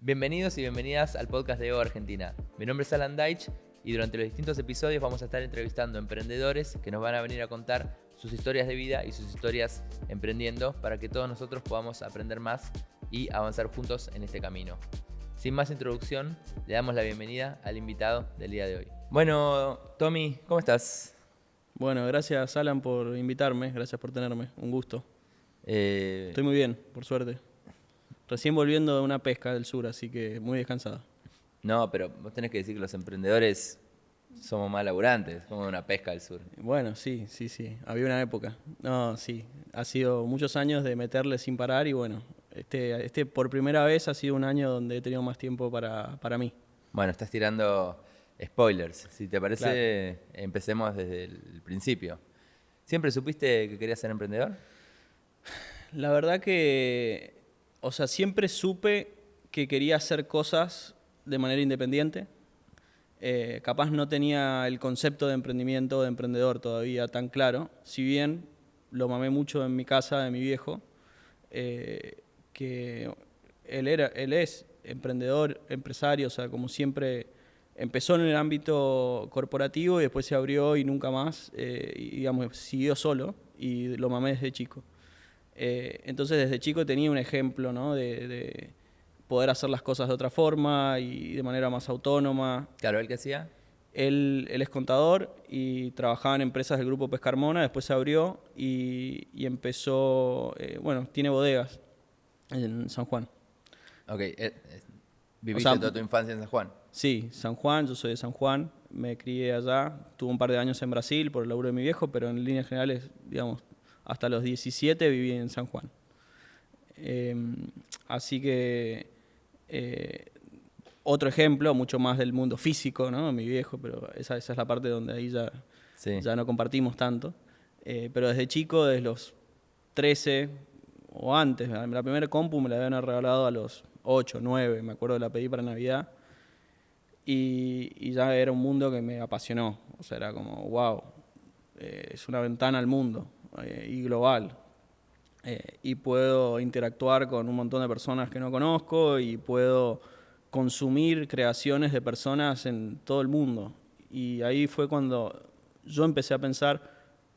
Bienvenidos y bienvenidas al podcast de EO Argentina. Mi nombre es Alan Deitch y durante los distintos episodios vamos a estar entrevistando emprendedores que nos van a venir a contar sus historias de vida y sus historias emprendiendo para que todos nosotros podamos aprender más y avanzar juntos en este camino. Sin más introducción, le damos la bienvenida al invitado del día de hoy. Bueno, Tommy, ¿cómo estás? Bueno, gracias Alan por invitarme, gracias por tenerme, un gusto. Estoy muy bien, por suerte. Recién volviendo de una pesca del sur, así que muy descansado. No, pero vos tenés que decir que los emprendedores somos más laburantes, como una pesca del sur. Bueno, sí, había una época. No, sí, ha sido muchos años de meterle sin parar y bueno, este por primera vez ha sido un año donde he tenido más tiempo para mí. Bueno, estás tirando spoilers. Si te parece, Claro. empecemos desde el principio. ¿Siempre supiste que querías ser emprendedor? La verdad que, siempre supe que quería hacer cosas de manera independiente. Capaz no tenía el concepto de emprendimiento, de emprendedor todavía tan claro, si bien lo mamé mucho en mi casa de mi viejo, que él es emprendedor, empresario, o sea, como siempre empezó en el ámbito corporativo y después se abrió y nunca más, y, digamos, siguió solo y lo mamé desde chico. Entonces desde chico tenía un ejemplo, ¿no? de poder hacer las cosas de otra forma y de manera más autónoma. Claro, ¿él qué hacía? Él es contador y trabajaba en empresas del grupo Pescarmona, después se abrió y empezó, tiene bodegas en San Juan. Ok, ¿viviste toda tu infancia en San Juan? Sí, San Juan, yo soy de San Juan, me crié allá, tuve un par de años en Brasil por el laburo de mi viejo, pero en líneas generales, digamos, hasta los 17 viví en San Juan. Así que otro ejemplo, mucho más del mundo físico, ¿no? Mi viejo, pero esa es la parte donde ahí ya no compartimos tanto. Pero desde chico, desde los 13 o antes, la primera compu me la habían regalado a los 8, 9, me acuerdo, la pedí para Navidad. Y ya era un mundo que me apasionó. O sea, era como, wow, es una ventana al mundo y global. Y puedo interactuar con un montón de personas que no conozco y puedo consumir creaciones de personas en todo el mundo. Y ahí fue cuando yo empecé a pensar,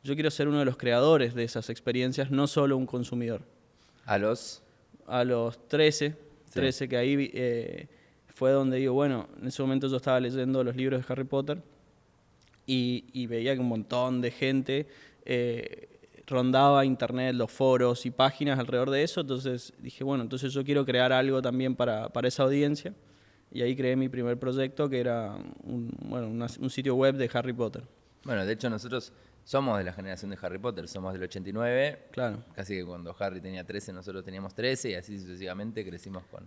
yo quiero ser uno de los creadores de esas experiencias, no solo un consumidor. ¿A los? A los 13 Sí. que ahí fue donde digo, bueno, en ese momento yo estaba leyendo los libros de Harry Potter y veía que un montón de gente rondaba internet, los foros y páginas alrededor de eso, entonces dije, bueno, entonces yo quiero crear algo también para esa audiencia, y ahí creé mi primer proyecto, que era un sitio web de Harry Potter. Bueno, de hecho nosotros somos de la generación de Harry Potter, somos del 89, Claro. casi que cuando Harry tenía 13 nosotros teníamos 13 y así sucesivamente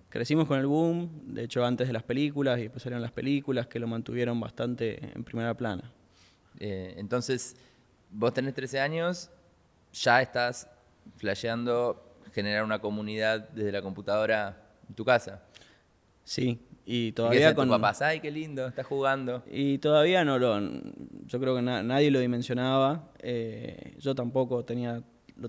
Crecimos con el boom, de hecho antes de las películas, y después salieron las películas que lo mantuvieron bastante en primera plana. Entonces, vos tenés 13 años, ya estás flasheando generar una comunidad desde la computadora en tu casa. Sí, y ¿Y qué todavía hacen tus papás? ¡Ay, qué lindo! Estás jugando. Y todavía yo creo que nadie lo dimensionaba, yo tampoco lo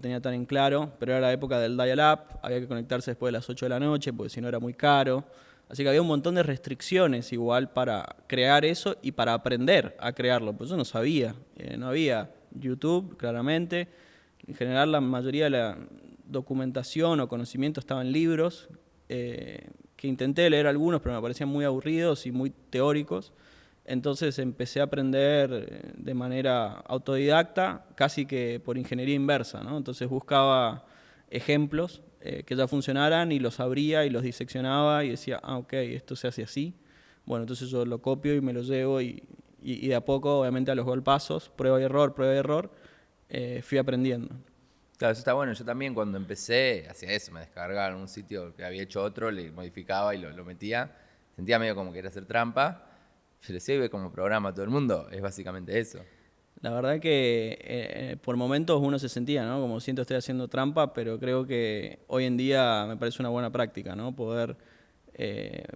tenía tan en claro, pero era la época del dial-up, había que conectarse después de las 8 de la noche, porque si no era muy caro. Así que había un montón de restricciones igual para crear eso y para aprender a crearlo, pues yo no sabía, no había YouTube, claramente. En general la mayoría de la documentación o conocimiento estaba en libros, que intenté leer algunos, pero me parecían muy aburridos y muy teóricos. Entonces empecé a aprender de manera autodidacta, casi que por ingeniería inversa, ¿no? Entonces buscaba ejemplos que ya funcionaran y los abría y los diseccionaba y decía, ok, esto se hace así. Bueno, entonces yo lo copio y me lo llevo y de a poco, obviamente a los golpazos, prueba y error, fui aprendiendo. Claro, eso está bueno. Yo también cuando empecé hacía eso, me descargaba en un sitio que había hecho otro, le modificaba y lo metía. Sentía medio como que era hacer trampa. Yo le sirve como programa a todo el mundo, es básicamente eso. La verdad que por momentos uno se sentía, ¿no? Como siento estoy haciendo trampa, pero creo que hoy en día me parece una buena práctica, ¿no? Poder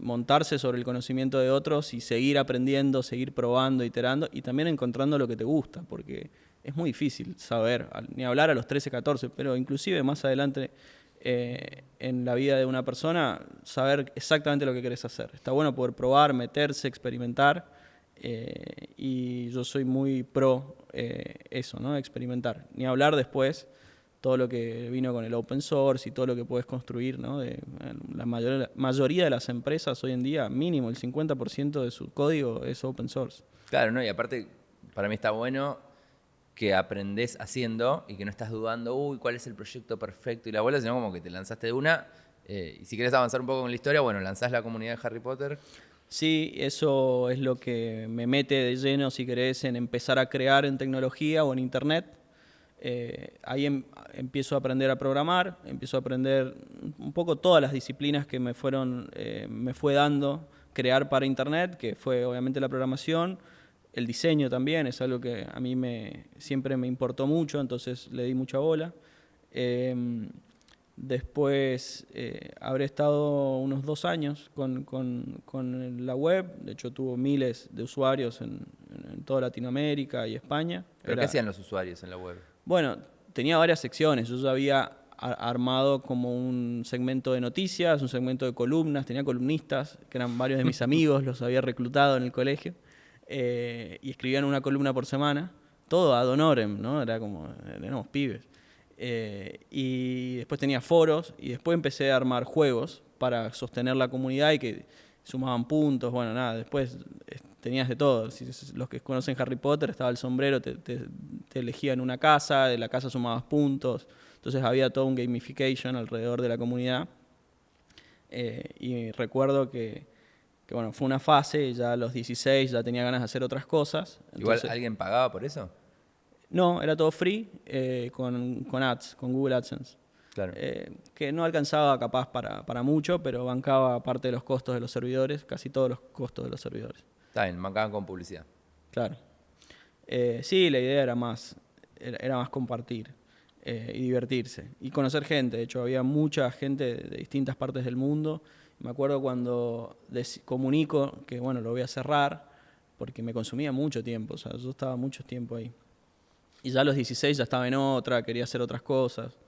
montarse sobre el conocimiento de otros y seguir aprendiendo, seguir probando, iterando y también encontrando lo que te gusta, porque es muy difícil saber, ni hablar a los 13, 14, pero inclusive más adelante en la vida de una persona, saber exactamente lo que querés hacer. Está bueno poder probar, meterse, experimentar, y yo soy muy pro eso, ¿no? Experimentar. Ni hablar después todo lo que vino con el open source y todo lo que puedes construir, ¿no? La mayoría de las empresas hoy en día, mínimo el 50% de su código es open source. Claro, ¿no? Y aparte, para mí está bueno que aprendés haciendo y que no estás dudando, uy, ¿cuál es el proyecto perfecto? Y la bola, sino como que te lanzaste de una. Y si querés avanzar un poco con la historia, bueno, lanzás la comunidad de Harry Potter. Sí, eso es lo que me mete de lleno, si querés, en empezar a crear en tecnología o en internet. Ahí empiezo a aprender a programar, empiezo a aprender un poco todas las disciplinas que me fue dando crear para internet, que fue obviamente la programación, el diseño también, es algo que a mí siempre me importó mucho, entonces le di mucha bola. Después habré estado unos 2 años con la web. De hecho, tuvo miles de usuarios en toda Latinoamérica y España. ¿Pero qué hacían los usuarios en la web? Bueno, tenía varias secciones. Yo ya había armado como un segmento de noticias, un segmento de columnas. Tenía columnistas, que eran varios de mis amigos, los había reclutado en el colegio. Y escribían una columna por semana. Todo ad honorem, ¿no? Éramos pibes. Y después tenía foros y después empecé a armar juegos para sostener la comunidad y que sumaban puntos. Bueno, nada, después tenías de todo. Los que conocen Harry Potter, estaba el sombrero, te elegían una casa, de la casa sumabas puntos. Entonces había todo un gamification alrededor de la comunidad. Y recuerdo que bueno, fue una fase, ya a los 16 ya tenía ganas de hacer otras cosas. Igual, ¿alguien pagaba por eso? No, era todo free, con ads, con Google AdSense. Claro. Que no alcanzaba capaz para mucho, pero bancaba parte de los costos de los servidores, casi todos los costos de los servidores. Está bien, bancaban con publicidad. Claro. Sí, la idea era más compartir y divertirse y conocer gente. De hecho, había mucha gente de distintas partes del mundo. Me acuerdo cuando comunico que, bueno, lo voy a cerrar porque me consumía mucho tiempo. O sea, yo estaba mucho tiempo ahí. Y ya a los 16 ya estaba en otra, quería hacer otras cosas.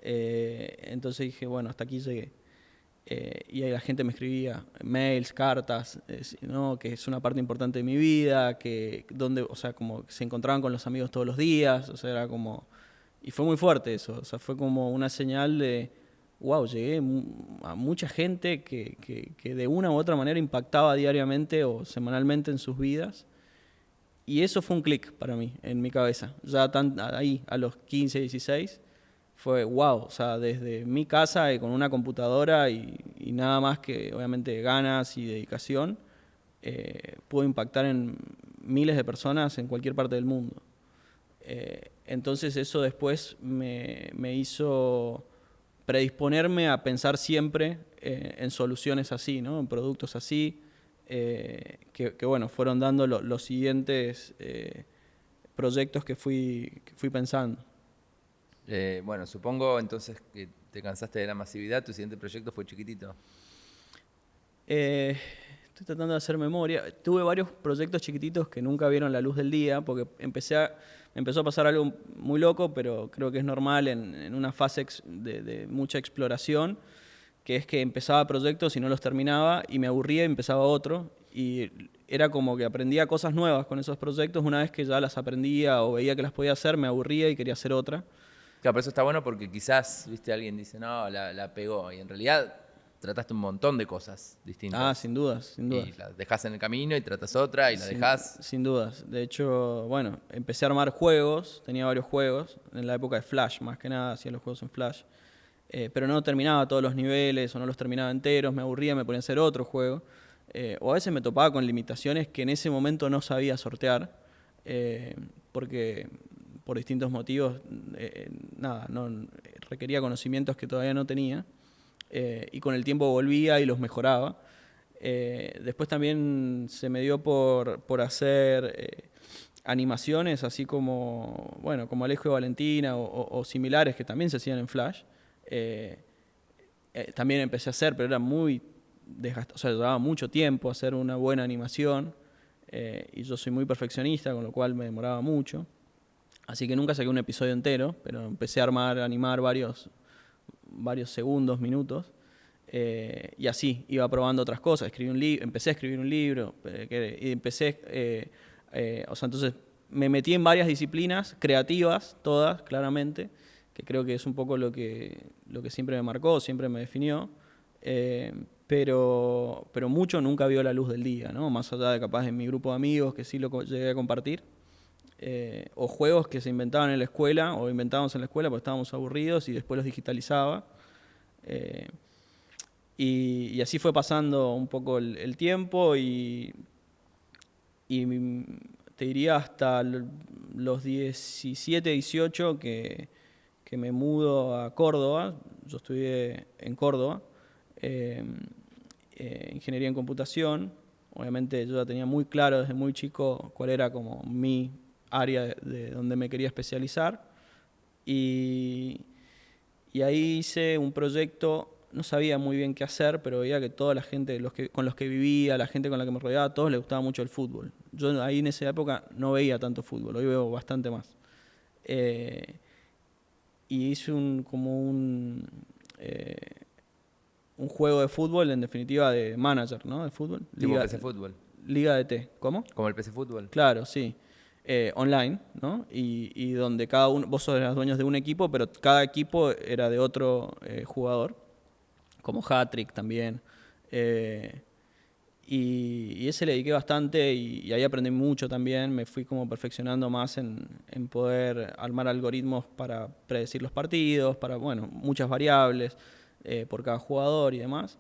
Entonces dije, bueno, hasta aquí llegué. Y ahí la gente me escribía mails, cartas, ¿no? Que es una parte importante de mi vida, o sea, como que se encontraban con los amigos todos los días, o sea, era como... Y fue muy fuerte eso, o sea, fue como una señal de, wow, llegué a mucha gente que de una u otra manera impactaba diariamente o semanalmente en sus vidas. Y eso fue un clic para mí, en mi cabeza. Ya ahí, a los 15, 16, fue wow. O sea, desde mi casa y con una computadora y nada más que, obviamente, ganas y dedicación, pude impactar en miles de personas en cualquier parte del mundo. Entonces eso después me hizo predisponerme a pensar siempre en soluciones así, ¿no? En productos así. Que bueno, fueron dando los siguientes proyectos que fui pensando. Bueno, supongo entonces que te cansaste de la masividad, tu siguiente proyecto fue chiquitito. Estoy tratando de hacer memoria. Tuve varios proyectos chiquititos que nunca vieron la luz del día porque empezó a pasar algo muy loco, pero creo que es normal en una fase de mucha exploración, que es que empezaba proyectos y no los terminaba y me aburría y empezaba otro. Y era como que aprendía cosas nuevas con esos proyectos. Una vez que ya las aprendía o veía que las podía hacer, me aburría y quería hacer otra. Claro, pero eso está bueno porque quizás, viste, alguien dice, no, la pegó. Y en realidad trataste un montón de cosas distintas. Ah, sin dudas, sin dudas. Y las dejás en el camino y tratas otra y la dejás. Sin dudas. De hecho, bueno, empecé a armar juegos. Tenía varios juegos. En la época de Flash, más que nada, hacía los juegos en Flash. Pero no terminaba todos los niveles o no los terminaba enteros. Me aburría, me ponía a hacer otro juego. O a veces me topaba con limitaciones que en ese momento no sabía sortear, porque por distintos motivos, no requería conocimientos que todavía no tenía, y con el tiempo volvía y los mejoraba. Después también se me dio por hacer animaciones, así como, bueno, como Alejo de Valentina o similares que también se hacían en Flash. También empecé a hacer, pero era muy desgastado, o sea, llevaba mucho tiempo hacer una buena animación, y yo soy muy perfeccionista, con lo cual me demoraba mucho. Así que nunca saqué un episodio entero, pero empecé a animar varios varios segundos, minutos. Y así, iba probando otras cosas. Empecé a escribir un libro. Y empecé, o sea, entonces me metí en varias disciplinas creativas, todas, claramente, que creo que es un poco lo que siempre me marcó, siempre me definió. Pero mucho nunca vio la luz del día, ¿no? Más allá de capaz de mi grupo de amigos que sí lo llegué a compartir. O juegos que se inventaban en la escuela, o inventábamos en la escuela porque estábamos aburridos y después los digitalizaba. Y así fue pasando un poco el tiempo y te diría hasta los 17, 18 que me mudo a Córdoba. Yo estudié en Córdoba, ingeniería en computación. Obviamente yo ya tenía muy claro desde muy chico cuál era como mi área de donde me quería especializar. Y ahí hice un proyecto. No sabía muy bien qué hacer, pero veía que toda la gente con los que vivía, la gente con la que me rodeaba, a todos les gustaba mucho el fútbol. Yo ahí en esa época no veía tanto fútbol, hoy veo bastante más. Y hice un juego de fútbol, en definitiva de manager, ¿no? De fútbol. Tipo PC Fútbol. Liga de T. ¿Cómo? Como el PC Fútbol. Claro, sí. Online, ¿no? Y donde cada uno, vos sos dueños de un equipo, pero cada equipo era de otro jugador, como Hat-Trick también. Y ese le dediqué bastante y ahí aprendí mucho también. Me fui como perfeccionando más en poder armar algoritmos para predecir los partidos, para, bueno, muchas variables por cada jugador y demás.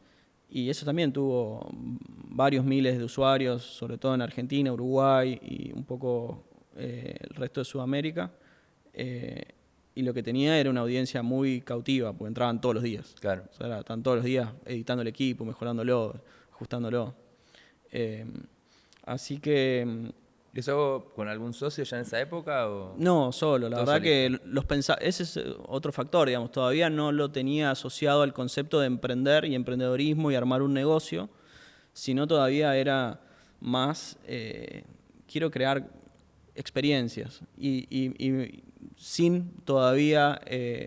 Y eso también tuvo varios miles de usuarios, sobre todo en Argentina, Uruguay y un poco el resto de Sudamérica. Y lo que tenía era una audiencia muy cautiva, porque entraban todos los días. Claro. O sea, estaban todos los días editando el equipo, mejorándolo, ajustándolo. Así que... ¿Y eso con algún socio ya en esa época? O No, solo. La todo verdad solito? que ese es otro factor, digamos. Todavía no lo tenía asociado al concepto de emprender y emprendedorismo y armar un negocio, sino todavía era más, quiero crear experiencias y sin todavía,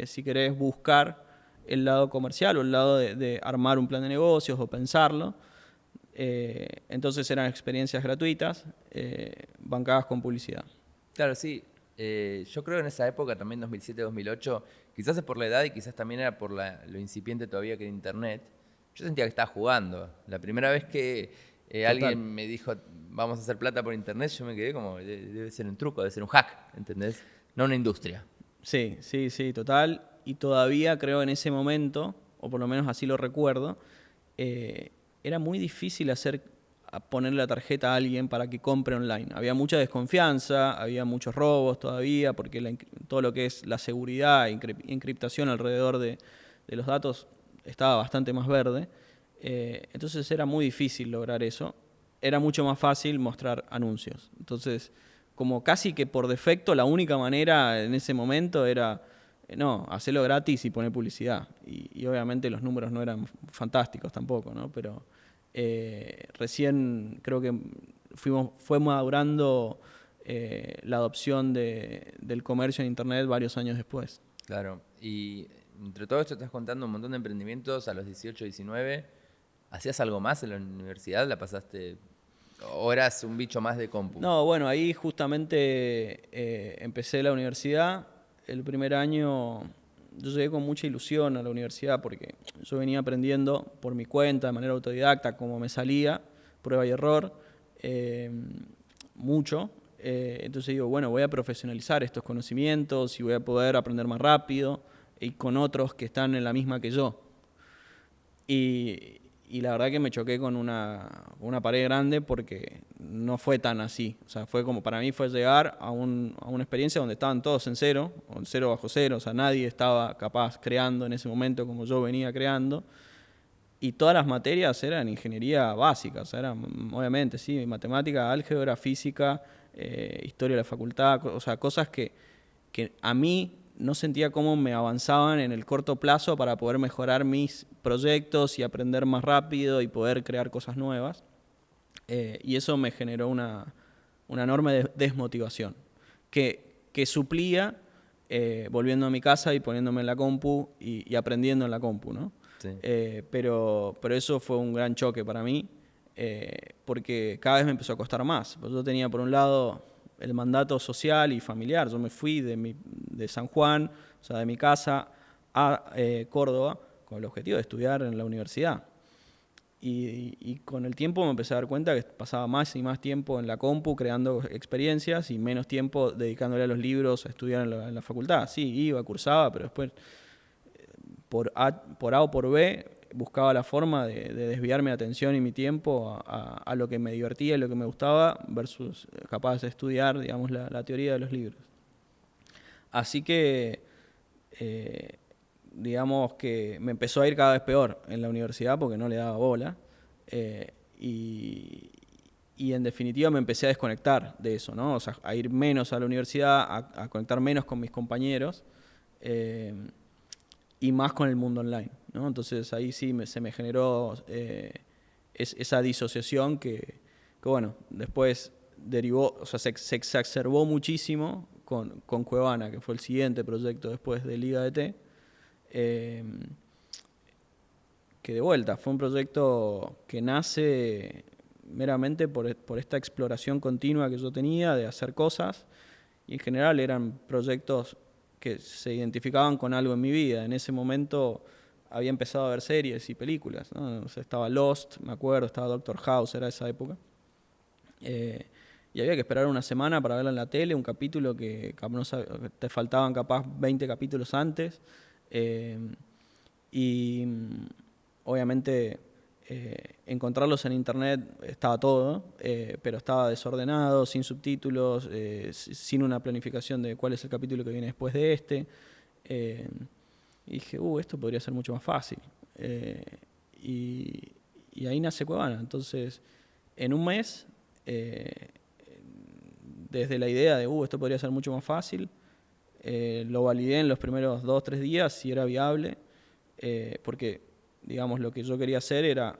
si querés, buscar el lado comercial o el lado de armar un plan de negocios o pensarlo. Entonces eran experiencias gratuitas, bancadas con publicidad. Claro, sí. Yo creo que en esa época, también 2007-2008, quizás es por la edad y quizás también era por lo incipiente todavía que era Internet, yo sentía que estaba jugando. La primera vez que alguien me dijo, vamos a hacer plata por Internet, yo me quedé como, debe ser un truco, debe ser un hack, ¿entendés? No una industria. Sí, sí, sí, total. Y todavía creo en ese momento, o por lo menos así lo recuerdo, era muy difícil ponerle la tarjeta a alguien para que compre online. Había mucha desconfianza, había muchos robos todavía, porque todo lo que es la seguridad e encriptación alrededor de los datos estaba bastante más verde. Entonces era muy difícil lograr eso. Era mucho más fácil mostrar anuncios. Entonces, como casi que por defecto, la única manera en ese momento era, no, hacerlo gratis y poner publicidad. Y obviamente los números no eran fantásticos tampoco, ¿no? Pero recién creo que fue madurando la adopción del comercio en Internet varios años después. Claro. Y entre todo esto estás contando un montón de emprendimientos a los 18, 19. ¿Hacías algo más en la universidad? ¿La pasaste? ¿O eras un bicho más de compu? No, bueno, ahí justamente empecé la universidad. El primer año yo llegué con mucha ilusión a la universidad porque yo venía aprendiendo por mi cuenta, de manera autodidacta, como me salía, prueba y error, mucho. Entonces digo, bueno, voy a profesionalizar estos conocimientos y voy a poder aprender más rápido y con otros que están en la misma que yo. Y la verdad que me choqué con una pared grande porque no fue tan así. O sea, fue como, para mí fue llegar a una experiencia donde estaban todos en cero, o en cero bajo cero. O sea, nadie estaba capaz creando en ese momento como yo venía creando. Y todas las materias eran ingeniería básica. O sea, eran, obviamente, sí, matemática, álgebra, física, historia de la facultad. O sea, cosas que a mí no sentía cómo me avanzaban en el corto plazo para poder mejorar mis proyectos y aprender más rápido y poder crear cosas nuevas. Y eso me generó una enorme desmotivación que suplía volviendo a mi casa y poniéndome en la compu y aprendiendo en la compu, ¿no? Sí. Pero eso fue un gran choque para mí, porque cada vez me empezó a costar más. Pues yo tenía, por un lado, el mandato social y familiar. Yo me fui de San Juan, o sea, de mi casa, a Córdoba, con el objetivo de estudiar en la universidad. Y con el tiempo me empecé a dar cuenta que pasaba más y más tiempo en la compu creando experiencias y menos tiempo dedicándole a los libros, a estudiar en la facultad. Sí, iba, cursaba, pero después por A o por B buscaba la forma de desviar mi atención y mi tiempo a lo que me divertía y lo que me gustaba versus capaz de estudiar, digamos, la teoría de los libros. Así que digamos que me empezó a ir cada vez peor en la universidad porque no le daba bola. Y en definitiva me empecé a desconectar de eso, ¿no? O sea, a ir menos a la universidad, a conectar menos con mis compañeros y más con el mundo online, ¿no? Entonces ahí sí se me generó esa disociación que, bueno, después derivó, o sea, se exacerbó muchísimo con Cuevana, que fue el siguiente proyecto después de Liga de T. Que de vuelta fue un proyecto que nace meramente por esta exploración continua que yo tenía de hacer cosas, y en general eran proyectos que se identificaban con algo en mi vida. En ese momento había empezado a ver series y películas, ¿no? O sea, estaba Lost, me acuerdo, estaba Doctor House, era esa época. Y había que esperar una semana para verla en la tele, un capítulo que te faltaban capaz 20 capítulos antes. Y obviamente encontrarlos en internet estaba todo, pero estaba desordenado, sin subtítulos, sin una planificación de cuál es el capítulo que viene después de este. Y dije, esto podría ser mucho más fácil. Y ahí nace Cuevana. Entonces, en un mes, desde la idea de, esto podría ser mucho más fácil, lo validé en los primeros 2-3 días si era viable, porque, digamos, lo que yo quería hacer era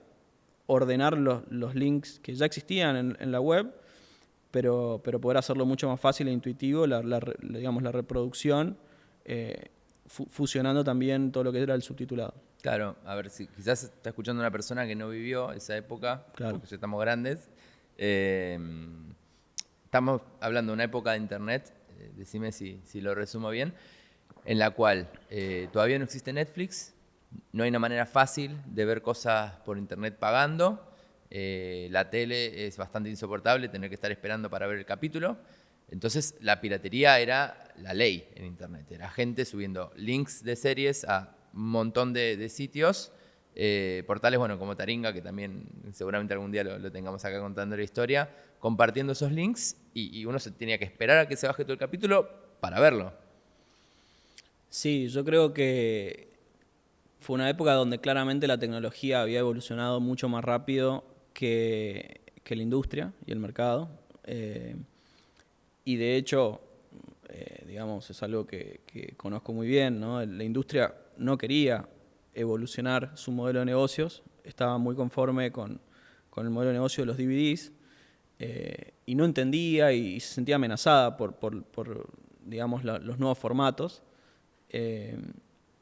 ordenar los links que ya existían en la web, pero poder hacerlo mucho más fácil e intuitivo, digamos, la reproducción, fusionando también todo lo que era el subtitulado. Claro, a ver, si quizás está escuchando una persona que no vivió esa época, claro, porque ya estamos grandes. Estamos hablando de una época de internet, decime si lo resumo bien, en la cual todavía no existe Netflix, no hay una manera fácil de ver cosas por internet pagando, la tele es bastante insoportable, tener que estar esperando para ver el capítulo. Entonces la piratería era la ley en internet, era gente subiendo links de series a un montón de sitios, portales, bueno, como Taringa, que también seguramente algún día lo tengamos acá contando la historia, compartiendo esos links, y uno se tenía que esperar a que se baje todo el capítulo para verlo. Sí, yo creo que fue una época donde claramente la tecnología había evolucionado mucho más rápido que la industria y el mercado. Y de hecho, digamos, es algo que conozco muy bien, ¿no? La industria no quería evolucionar su modelo de negocios, estaba muy conforme con el modelo de negocio de los DVDs, y no entendía y se sentía amenazada por digamos, los nuevos formatos.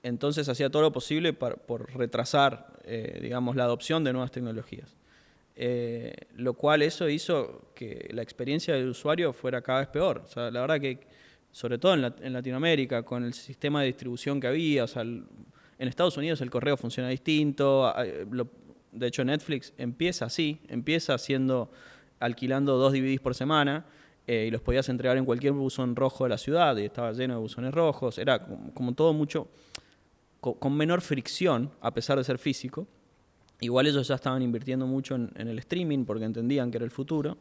Entonces hacía todo lo posible por retrasar, digamos, la adopción de nuevas tecnologías. Lo cual eso hizo que la experiencia del usuario fuera cada vez peor. O sea, la verdad que, sobre todo en Latinoamérica, con el sistema de distribución que había, o sea, en Estados Unidos el correo funciona distinto. De hecho, Netflix empieza así, alquilando 2 DVDs por semana, y los podías entregar en cualquier buzón rojo de la ciudad, y estaba lleno de buzones rojos. Era como todo mucho con menor fricción, a pesar de ser físico. Igual ellos ya estaban invirtiendo mucho en el streaming porque entendían que era el futuro.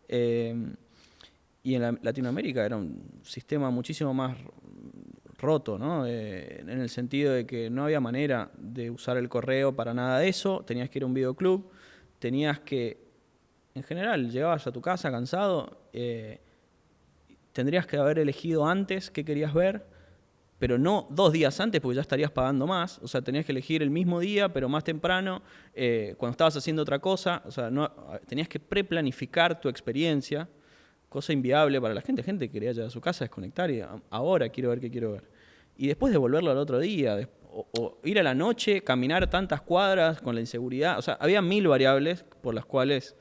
Y en Latinoamérica era un sistema muchísimo más roto, ¿no? En el sentido de que no había manera de usar el correo para nada de eso. Tenías que ir a un videoclub, tenías que, en general, llegabas a tu casa cansado, tendrías que haber elegido antes qué querías ver, pero no 2 días antes porque ya estarías pagando más. O sea, tenías que elegir el mismo día, pero más temprano, cuando estabas haciendo otra cosa. O sea, tenías que preplanificar tu experiencia, cosa inviable para la gente. Gente que quería llegar a su casa, desconectar y ahora quiero ver qué quiero ver. Y después devolverlo al otro día, o ir a la noche, caminar tantas cuadras con la inseguridad. O sea, había 1000 variables por las cuales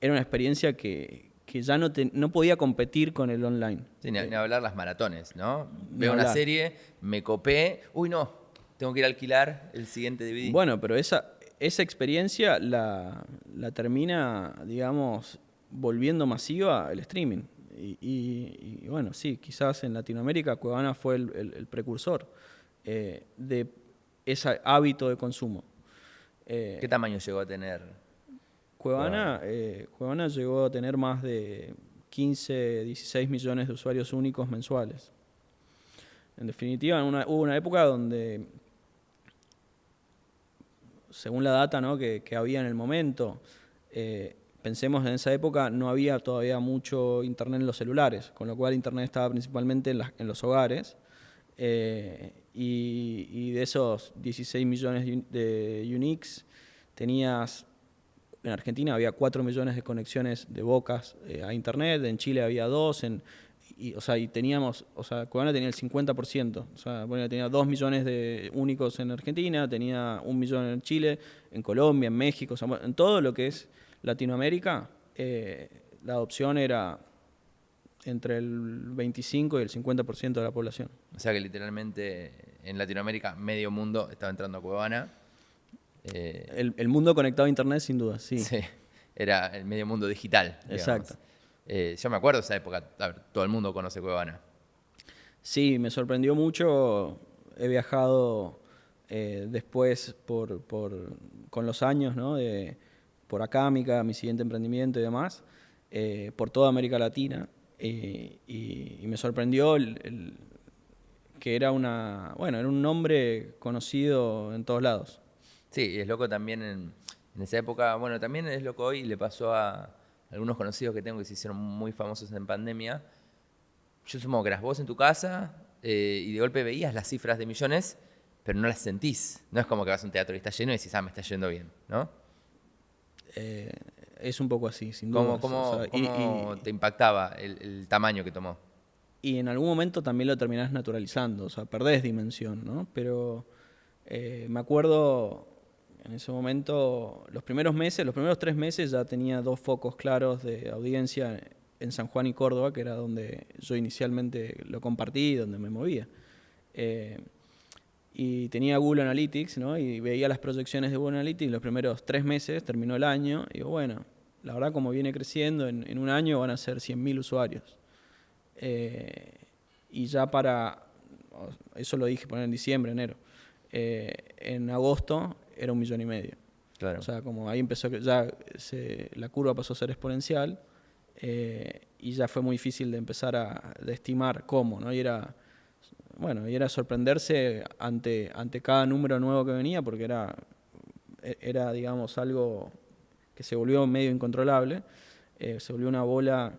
era una experiencia que ya no podía competir con el online. Sí, ni hablar las maratones, ¿no? Ni Veo una hablar. serie, me copé, uy no, tengo que ir a alquilar el siguiente DVD. Bueno, pero esa experiencia la termina, digamos, volviendo masiva el streaming. Y bueno, sí, quizás en Latinoamérica Cuevana fue el precursor de ese hábito de consumo. ¿Qué tamaño llegó a tener? Cuevana llegó a tener más de 15, 16 millones de usuarios únicos mensuales. En definitiva, hubo una época donde, según la data, ¿no?, que había en el momento, pensemos en esa época no había todavía mucho internet en los celulares, con lo cual internet estaba principalmente en los hogares. Y de esos 16 millones de uniques, tenías, en Argentina había 4 millones de conexiones de bocas a internet, en Chile había 2, y teníamos, Cuevana tenía el 50%, tenía 2 millones de únicos en Argentina, tenía 1 millón en Chile, en Colombia, en México, en todo lo que es Latinoamérica, la adopción era entre el 25 y el 50% de la población. O sea que literalmente en Latinoamérica medio mundo estaba entrando a Cuevana. El mundo conectado a internet, sin duda, sí. Sí, era el medio mundo digital. Exacto. Yo me acuerdo de esa época, a ver, todo el mundo conoce Cuevana. Sí, me sorprendió mucho. He viajado después con los años, ¿no?, por Acámica, mi siguiente emprendimiento y demás, por toda América Latina. Y me sorprendió que era era un nombre conocido en todos lados. Sí, y es loco también en esa época, bueno, también es loco hoy, le pasó a algunos conocidos que tengo que se hicieron muy famosos en pandemia. Yo supongo que eras vos en tu casa y de golpe veías las cifras de millones, pero no las sentís. No es como que vas a un teatro y está lleno y decís, me está yendo bien, ¿no? Es un poco así, sin duda. ¿Cómo te impactaba el tamaño que tomó? Y en algún momento también lo terminás naturalizando, perdés dimensión, ¿no? Pero me acuerdo en ese momento, los primeros 3 meses ya tenía 2 focos claros de audiencia en San Juan y Córdoba, que era donde yo inicialmente lo compartí, donde me movía. Y tenía Google Analytics, ¿no?, y veía las proyecciones de Google Analytics. Los primeros 3 meses, terminó el año, y digo, bueno, la verdad, como viene creciendo, en un año van a ser 100.000 usuarios. Y ya eso lo dije, poner en diciembre, enero. En agosto era 1,5 millones. Claro. O sea, como ahí empezó, la curva pasó a ser exponencial, y ya fue muy difícil de empezar de estimar cómo, ¿no? Y era sorprenderse ante cada número nuevo que venía, porque era digamos, algo que se volvió medio incontrolable, se volvió una bola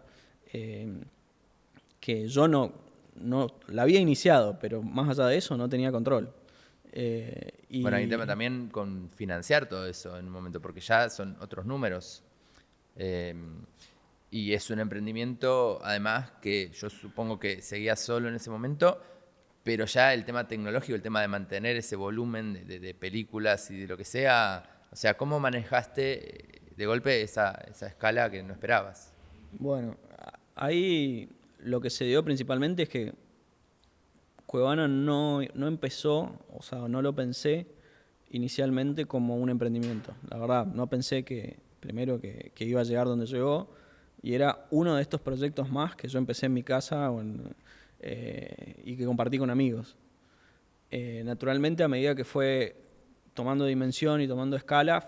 que yo no la había iniciado, pero más allá de eso no tenía control. Bueno, hay un tema también con financiar todo eso en un momento, porque ya son otros números. Y es un emprendimiento, además, que yo supongo que seguía solo en ese momento, pero ya el tema tecnológico, el tema de mantener ese volumen de películas y de lo que sea, o sea, ¿cómo manejaste de golpe esa escala que no esperabas? Bueno, ahí lo que se dio principalmente es que Cuevana no empezó, no lo pensé inicialmente como un emprendimiento. La verdad, no pensé primero que iba a llegar donde llegó, y era uno de estos proyectos más que yo empecé en mi casa y que compartí con amigos. Naturalmente, a medida que fue tomando dimensión y tomando escala,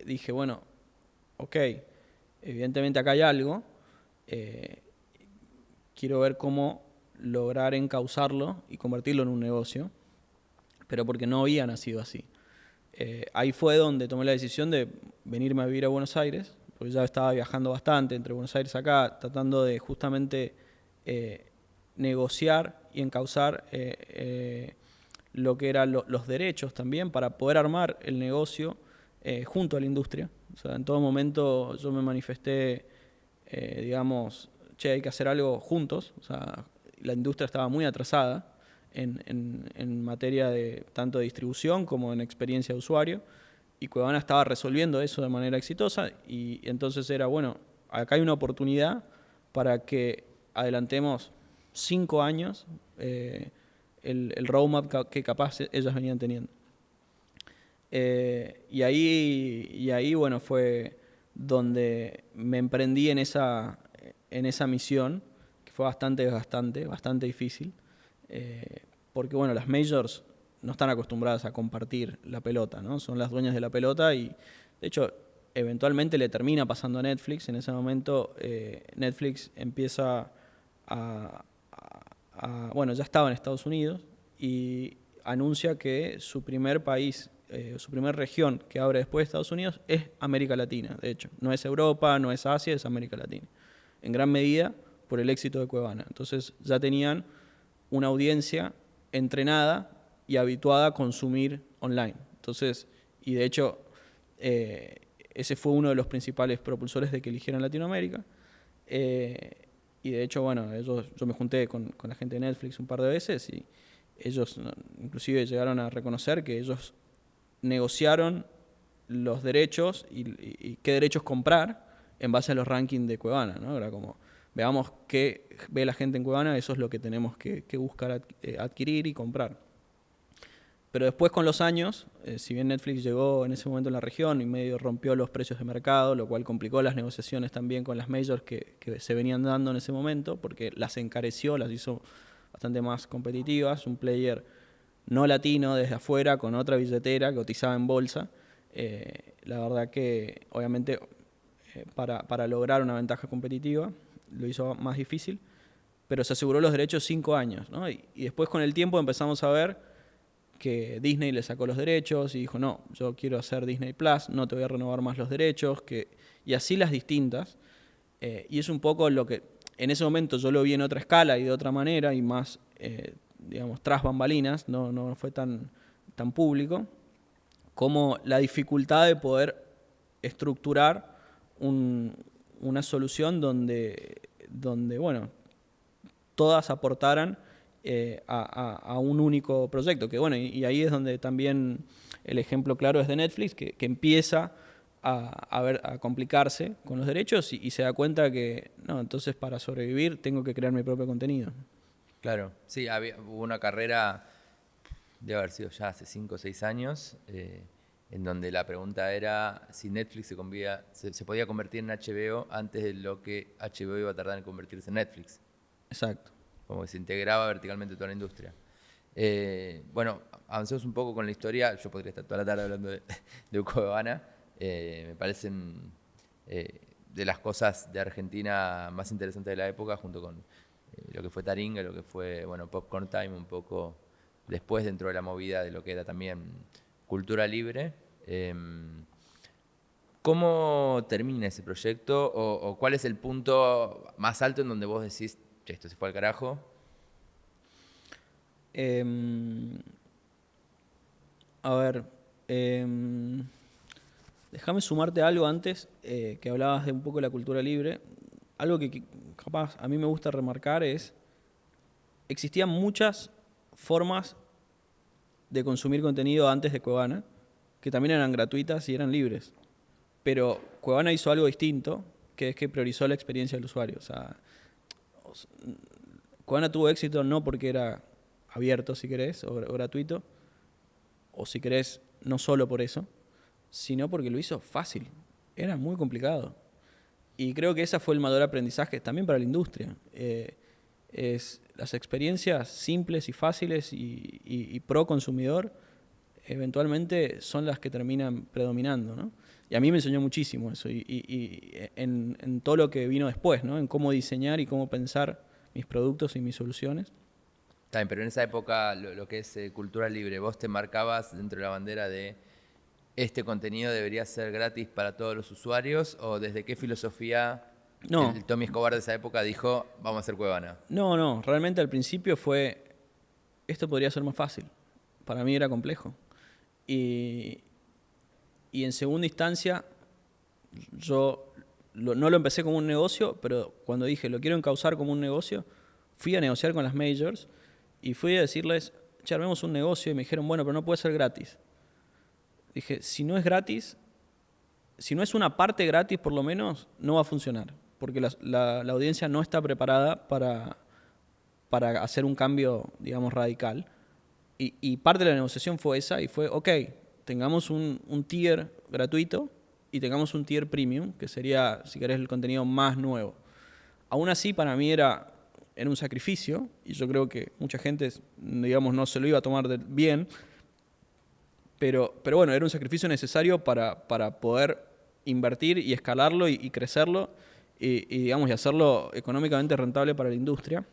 dije, bueno, ok, evidentemente acá hay algo, quiero ver cómo lograr encauzarlo y convertirlo en un negocio, pero porque no había nacido así. Ahí fue donde tomé la decisión de venirme a vivir a Buenos Aires, porque ya estaba viajando bastante entre Buenos Aires y acá, tratando de justamente negociar y encauzar lo que eran los derechos también para poder armar el negocio junto a la industria. O sea, en todo momento yo me manifesté digamos, che, hay que hacer algo juntos. O sea, la industria estaba muy atrasada en materia de tanto de distribución como en experiencia de usuario, y Cuevana estaba resolviendo eso de manera exitosa, y entonces era, bueno, acá hay una oportunidad para que adelantemos 5 años el roadmap que capaz ellos venían teniendo. Y ahí, bueno, fue donde me emprendí en esa misión, que fue bastante desgastante, bastante difícil, porque, bueno, las majors no están acostumbradas a compartir la pelota, ¿no? Son las dueñas de la pelota y, de hecho, eventualmente le termina pasando a Netflix. En ese momento, Netflix empieza bueno, ya estaba en Estados Unidos y anuncia que su primer país, su primer región que abre después de Estados Unidos es América Latina. De hecho, no es Europa, no es Asia, es América Latina. En gran medida por el éxito de Cuevana. Entonces ya tenían una audiencia entrenada y habituada a consumir online. Entonces, y de hecho, ese fue uno de los principales propulsores de que eligieran Latinoamérica. Y de hecho, bueno, yo me junté con la gente de Netflix un par de veces y ellos inclusive llegaron a reconocer que ellos negociaron los derechos y qué derechos comprar en base a los rankings de Cuevana, ¿no? Era como, veamos qué ve la gente en Cuevana, eso es lo que tenemos que buscar adquirir y comprar. Pero después, con los años, si bien Netflix llegó en ese momento en la región y medio rompió los precios de mercado, lo cual complicó las negociaciones también con las majors que se venían dando en ese momento, porque las encareció, las hizo bastante más competitivas. Un player no latino desde afuera, con otra billetera que cotizaba en bolsa. La verdad que, obviamente, para lograr una ventaja competitiva, lo hizo más difícil, pero se aseguró los derechos 5 años, ¿no? Y después, con el tiempo, empezamos a ver que Disney le sacó los derechos y dijo, no, yo quiero hacer Disney Plus, no te voy a renovar más los derechos, y así las distintas. Y es un poco lo que en ese momento yo lo vi en otra escala y de otra manera y más, digamos, tras bambalinas, no fue tan público, como la dificultad de poder estructurar una solución donde, bueno, todas aportaran a un único proyecto. Que bueno, y ahí es donde también el ejemplo claro es de Netflix, que empieza a complicarse con los derechos y se da cuenta que, no, entonces para sobrevivir tengo que crear mi propio contenido. Claro, sí, hubo una carrera, debe haber sido ya hace 5 o 6 años, en donde la pregunta era si Netflix se podía convertir en HBO antes de lo que HBO iba a tardar en convertirse en Netflix. Exacto. Como que se integraba verticalmente toda la industria. Bueno, avancemos un poco con la historia. Yo podría estar toda la tarde hablando de Cuevana. Me parecen de las cosas de Argentina más interesantes de la época, junto con lo que fue Taringa, lo que fue, bueno, Popcorn Time, un poco después dentro de la movida de lo que era también cultura libre. ¿Cómo termina ese proyecto o cuál es el punto más alto en donde vos decís, che, esto se fue al carajo? A ver, déjame sumarte algo antes, que hablabas de un poco de la cultura libre. Algo que capaz a mí me gusta remarcar es, existían muchas formas de consumir contenido antes de Cuevana, que también eran gratuitas y eran libres. Pero Cuevana hizo algo distinto, que es que priorizó la experiencia del usuario. O sea, Cuevana tuvo éxito no porque era abierto, si querés, o gratuito, o si querés, no solo por eso, sino porque lo hizo fácil. Era muy complicado. Y creo que ese fue el mayor aprendizaje también para la industria. Es las experiencias simples y fáciles y pro consumidor eventualmente son las que terminan predominando, ¿no? Y a mí me enseñó muchísimo eso y en todo lo que vino después, ¿no? En cómo diseñar y cómo pensar mis productos y mis soluciones. También, pero en esa época lo que es cultura libre, vos te marcabas dentro de la bandera de este contenido debería ser gratis para todos los usuarios, o desde qué filosofía No, el Tommy Escobar de esa época dijo, vamos a hacer Cuevana. no, realmente al principio fue, esto podría ser más fácil. Para mí era complejo. Y en segunda instancia, yo no lo empecé como un negocio, pero cuando dije lo quiero encauzar como un negocio, fui a negociar con las majors y fui a decirles, che, armemos un negocio, y me dijeron, bueno, pero no puede ser gratis. Dije, si no es gratis, si no es una parte gratis por lo menos, no va a funcionar, porque la audiencia no está preparada para hacer un cambio, digamos, radical. Y parte de la negociación fue esa, y fue, ok, tengamos un tier gratuito y tengamos un tier premium, que sería, si querés, el contenido más nuevo. Aún así, para mí era un sacrificio, y yo creo que mucha gente, digamos, no se lo iba a tomar bien, pero bueno, era un sacrificio necesario para poder invertir y escalarlo y crecerlo, digamos, y hacerlo económicamente rentable para la industria.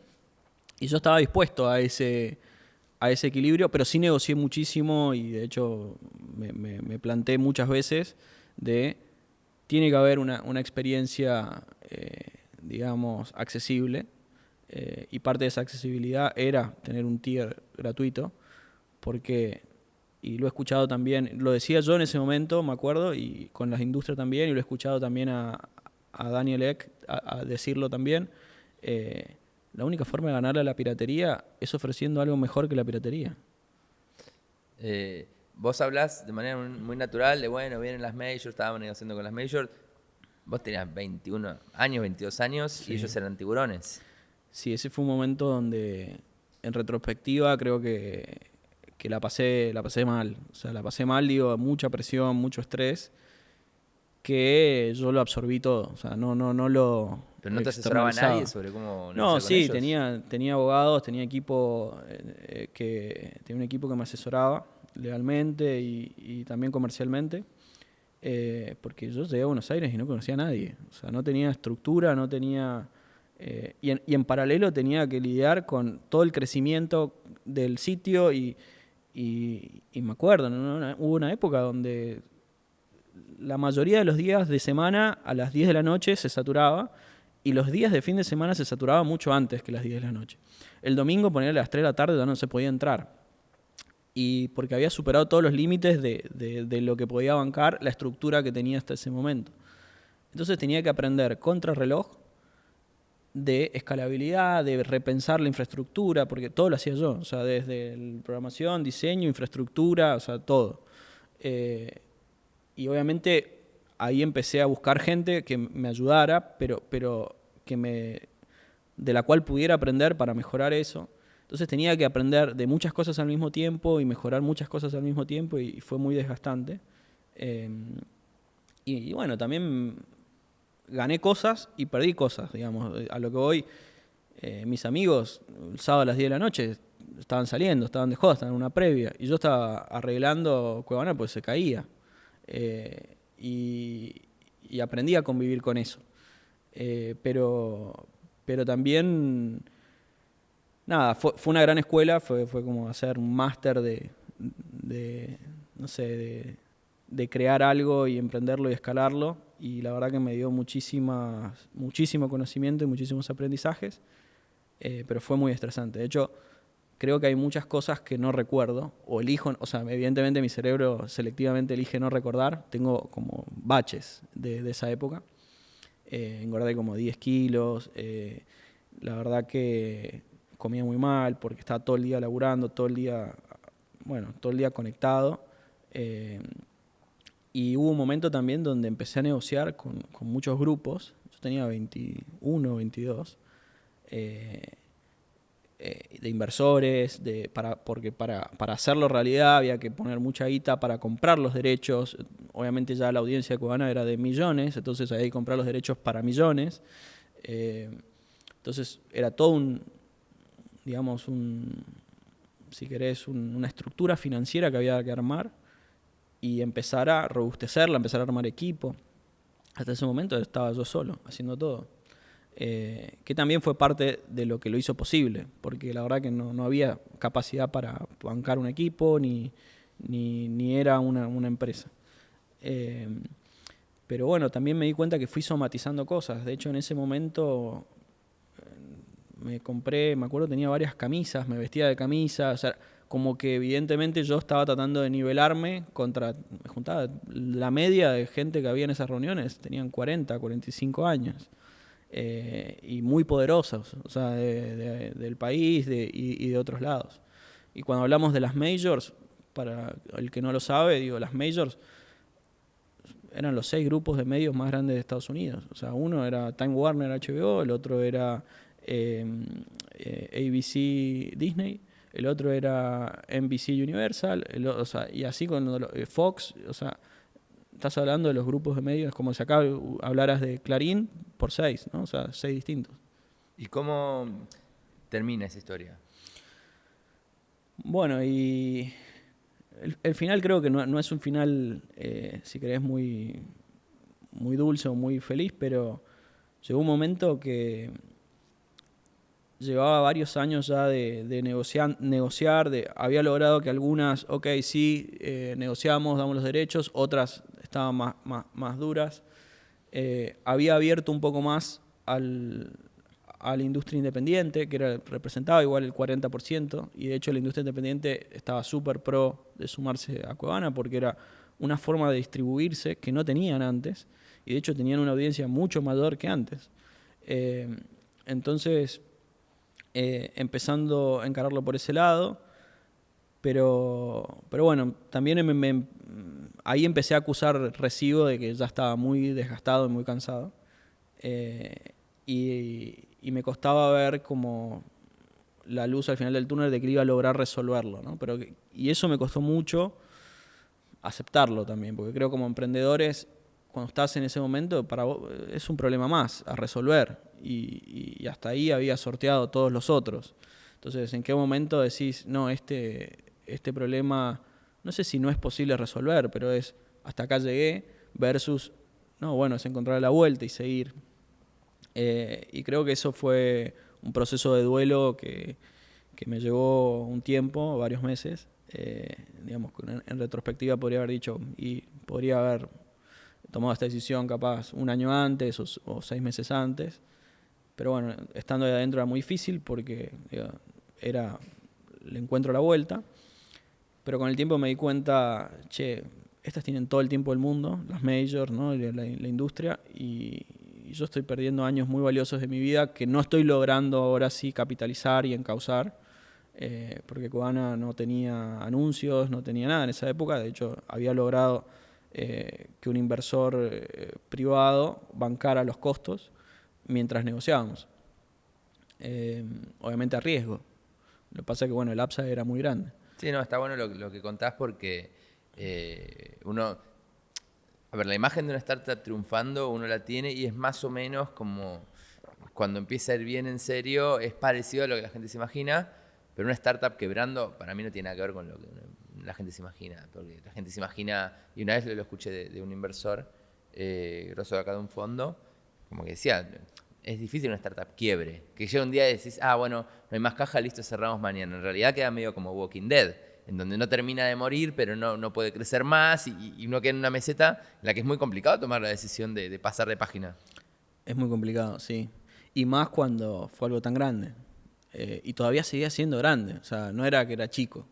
Y yo estaba dispuesto a ese equilibrio, pero sí negocié muchísimo y de hecho me planteé muchas veces de tiene que haber una experiencia, digamos, accesible, y parte de esa accesibilidad era tener un tier gratuito, porque, y lo he escuchado también, lo decía yo en ese momento, me acuerdo, y con las industrias también, y lo he escuchado también a Daniel Ek a decirlo también, la única forma de ganarle a la piratería es ofreciendo algo mejor que la piratería. Vos hablás de manera muy natural de, bueno, vienen las majors, estábamos negociando con las majors. Vos tenías 21 años, 22 años, sí, y ellos eran tiburones. Sí, ese fue un momento donde, en retrospectiva, creo que la pasé mal. O sea, la pasé mal, digo, mucha presión, mucho estrés, que yo lo absorbí todo. O sea, no lo... ¿Pero no te asesoraba nadie sobre cómo negociar No, sí, con ellos? tenía abogados, tenía un equipo que me asesoraba legalmente y también comercialmente, porque yo llegué a Buenos Aires y no conocía a nadie. O sea, no tenía estructura, no tenía... y en paralelo tenía que lidiar con todo el crecimiento del sitio y me acuerdo, ¿no? Hubo una época donde la mayoría de los días de semana a las 10 de la noche se saturaba, y los días de fin de semana se saturaba mucho antes que las 10 de la noche. El domingo, ponerle a las 3 de la tarde, ya no se podía entrar. Y porque había superado todos los límites de lo que podía bancar la estructura que tenía hasta ese momento. Entonces tenía que aprender contrarreloj de escalabilidad, de repensar la infraestructura, porque todo lo hacía yo. O sea, desde programación, diseño, infraestructura, o sea, todo. Y obviamente ahí empecé a buscar gente que me ayudara, pero de la cual pudiera aprender para mejorar eso. Entonces tenía que aprender de muchas cosas al mismo tiempo y mejorar muchas cosas al mismo tiempo, y fue muy desgastante. Y bueno, también gané cosas y perdí cosas, digamos. A lo que voy, mis amigos el sábado a las 10 de la noche estaban saliendo, estaban de joda, estaban en una previa, y yo estaba arreglando Cuevana porque se caía. Y aprendí a convivir con eso. Pero también, nada, fue una gran escuela, fue como hacer un máster no sé, de crear algo y emprenderlo y escalarlo, y la verdad que me dio muchísimo conocimiento y muchísimos aprendizajes, pero fue muy estresante. De hecho, creo que hay muchas cosas que no recuerdo, o elijo, o sea, evidentemente mi cerebro selectivamente elige no recordar. Tengo como baches de esa época. Engordé como 10 kilos, la verdad que comía muy mal porque estaba todo el día laburando, todo el día conectado. Y hubo un momento también donde empecé a negociar con muchos grupos. Yo tenía 21, 22. De inversores, porque para hacerlo realidad había que poner mucha guita para comprar los derechos. Obviamente ya la audiencia cubana era de millones, entonces había que comprar los derechos para millones. Entonces era todo si querés, una estructura financiera que había que armar y empezar a robustecerla, empezar a armar equipo. Hasta ese momento estaba yo solo, haciendo todo. Que también fue parte de lo que lo hizo posible, porque la verdad que no había capacidad para bancar un equipo, ni era una empresa. Pero bueno, también me di cuenta que fui somatizando cosas. De hecho, en ese momento me acuerdo, tenía varias camisas, me vestía de camisa. O sea, como que evidentemente yo estaba tratando de nivelarme contra, me juntaba, la media de gente que había en esas reuniones tenían 40, 45 años. Y muy poderosos, o sea, del país y de otros lados. Y cuando hablamos de las majors, para el que no lo sabe, digo, las majors eran los 6 grupos de medios más grandes de Estados Unidos. O sea, uno era Time Warner HBO, el otro era ABC Disney, el otro era NBC Universal, o sea, y así con Fox, o sea, estás hablando de los grupos de medios, como si acá hablaras de Clarín por 6, ¿no? O sea, 6 distintos. ¿Y cómo termina esa historia? Bueno, y el final creo que no es un final, si querés, muy, muy dulce o muy feliz, pero llegó un momento que llevaba varios años ya de negociar, había logrado que algunas, ok, sí, negociamos, damos los derechos, otras estaban más duras. Había abierto un poco más a la industria independiente, que representaba igual el 40%, y de hecho la industria independiente estaba súper pro de sumarse a Cuevana porque era una forma de distribuirse que no tenían antes, y de hecho tenían una audiencia mucho mayor que antes. Entonces, empezando a encararlo por ese lado, pero bueno, también ahí empecé a acusar recibo de que ya estaba muy desgastado y muy cansado. Y me costaba ver como la luz al final del túnel de que iba a lograr resolverlo, ¿no? Y eso me costó mucho aceptarlo también, porque creo como emprendedores, cuando estás en ese momento, para vos es un problema más a resolver, y hasta ahí había sorteado todos los otros. Entonces, ¿en qué momento decís, no, este problema, no sé si no es posible resolver, pero es hasta acá llegué, versus, no, bueno, es encontrar la vuelta y seguir. Y creo que eso fue un proceso de duelo que me llevó un tiempo, varios meses. Digamos, en retrospectiva podría haber dicho, y podría haber tomado esta decisión capaz un año antes o 6 meses antes. Pero bueno, estando ahí adentro era muy difícil porque digo, le encuentro la vuelta. Pero con el tiempo me di cuenta, che, estas tienen todo el tiempo del mundo, las majors, ¿no? la industria, y yo estoy perdiendo años muy valiosos de mi vida que no estoy logrando ahora sí capitalizar y encauzar, porque Cuevana no tenía anuncios, no tenía nada en esa época. De hecho, había logrado que un inversor privado bancara los costos mientras negociábamos. Obviamente a riesgo. Lo que pasa es que bueno, el upside era muy grande. Sí, no, está bueno lo que contás porque uno... A ver, la imagen de una startup triunfando uno la tiene y es más o menos como cuando empieza a ir bien en serio, es parecido a lo que la gente se imagina, pero una startup quebrando para mí no tiene nada que ver con lo que la gente se imagina, porque la gente se imagina, y una vez lo escuché de un inversor grosso de acá de un fondo, como que decía, es difícil una startup quiebre, que llega un día y decís, bueno, no hay más caja, listo, cerramos mañana. En realidad queda medio como Walking Dead, en donde no termina de morir, pero no puede crecer más, y uno queda en una meseta en la que es muy complicado tomar la decisión de pasar de página. Es muy complicado, sí. Y más cuando fue algo tan grande. Y todavía seguía siendo grande, o sea, no era que era chico.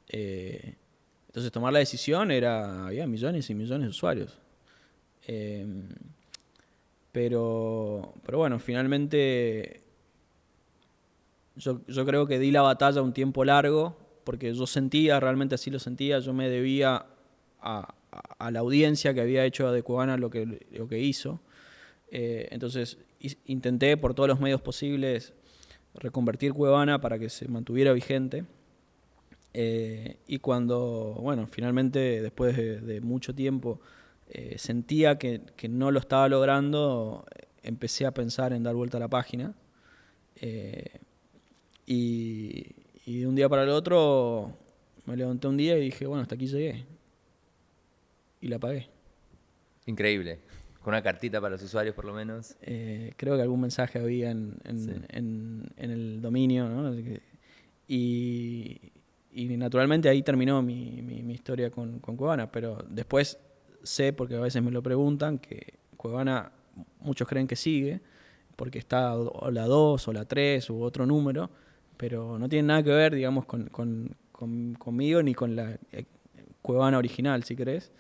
Entonces tomar la decisión había millones y millones de usuarios. Pero bueno, finalmente yo creo que di la batalla un tiempo largo, porque yo sentía, realmente así lo sentía, yo me debía a la audiencia que había hecho de Cuevana lo que hizo. Entonces intenté por todos los medios posibles reconvertir Cuevana para que se mantuviera vigente. Y cuando, bueno, finalmente después de mucho tiempo sentía que no lo estaba logrando, empecé a pensar en dar vuelta a la página. Y de un día para el otro me levanté un día y dije, bueno, hasta aquí llegué. Y la pagué. Increíble. Con una cartita para los usuarios, por lo menos. Creo que algún mensaje había en el dominio, ¿no? Y naturalmente ahí terminó mi historia con Cuevana, pero después sé, porque a veces me lo preguntan, que Cuevana muchos creen que sigue, porque está o la 2 o la 3 u otro número, pero no tiene nada que ver, digamos, con conmigo ni con la Cuevana original, si querés.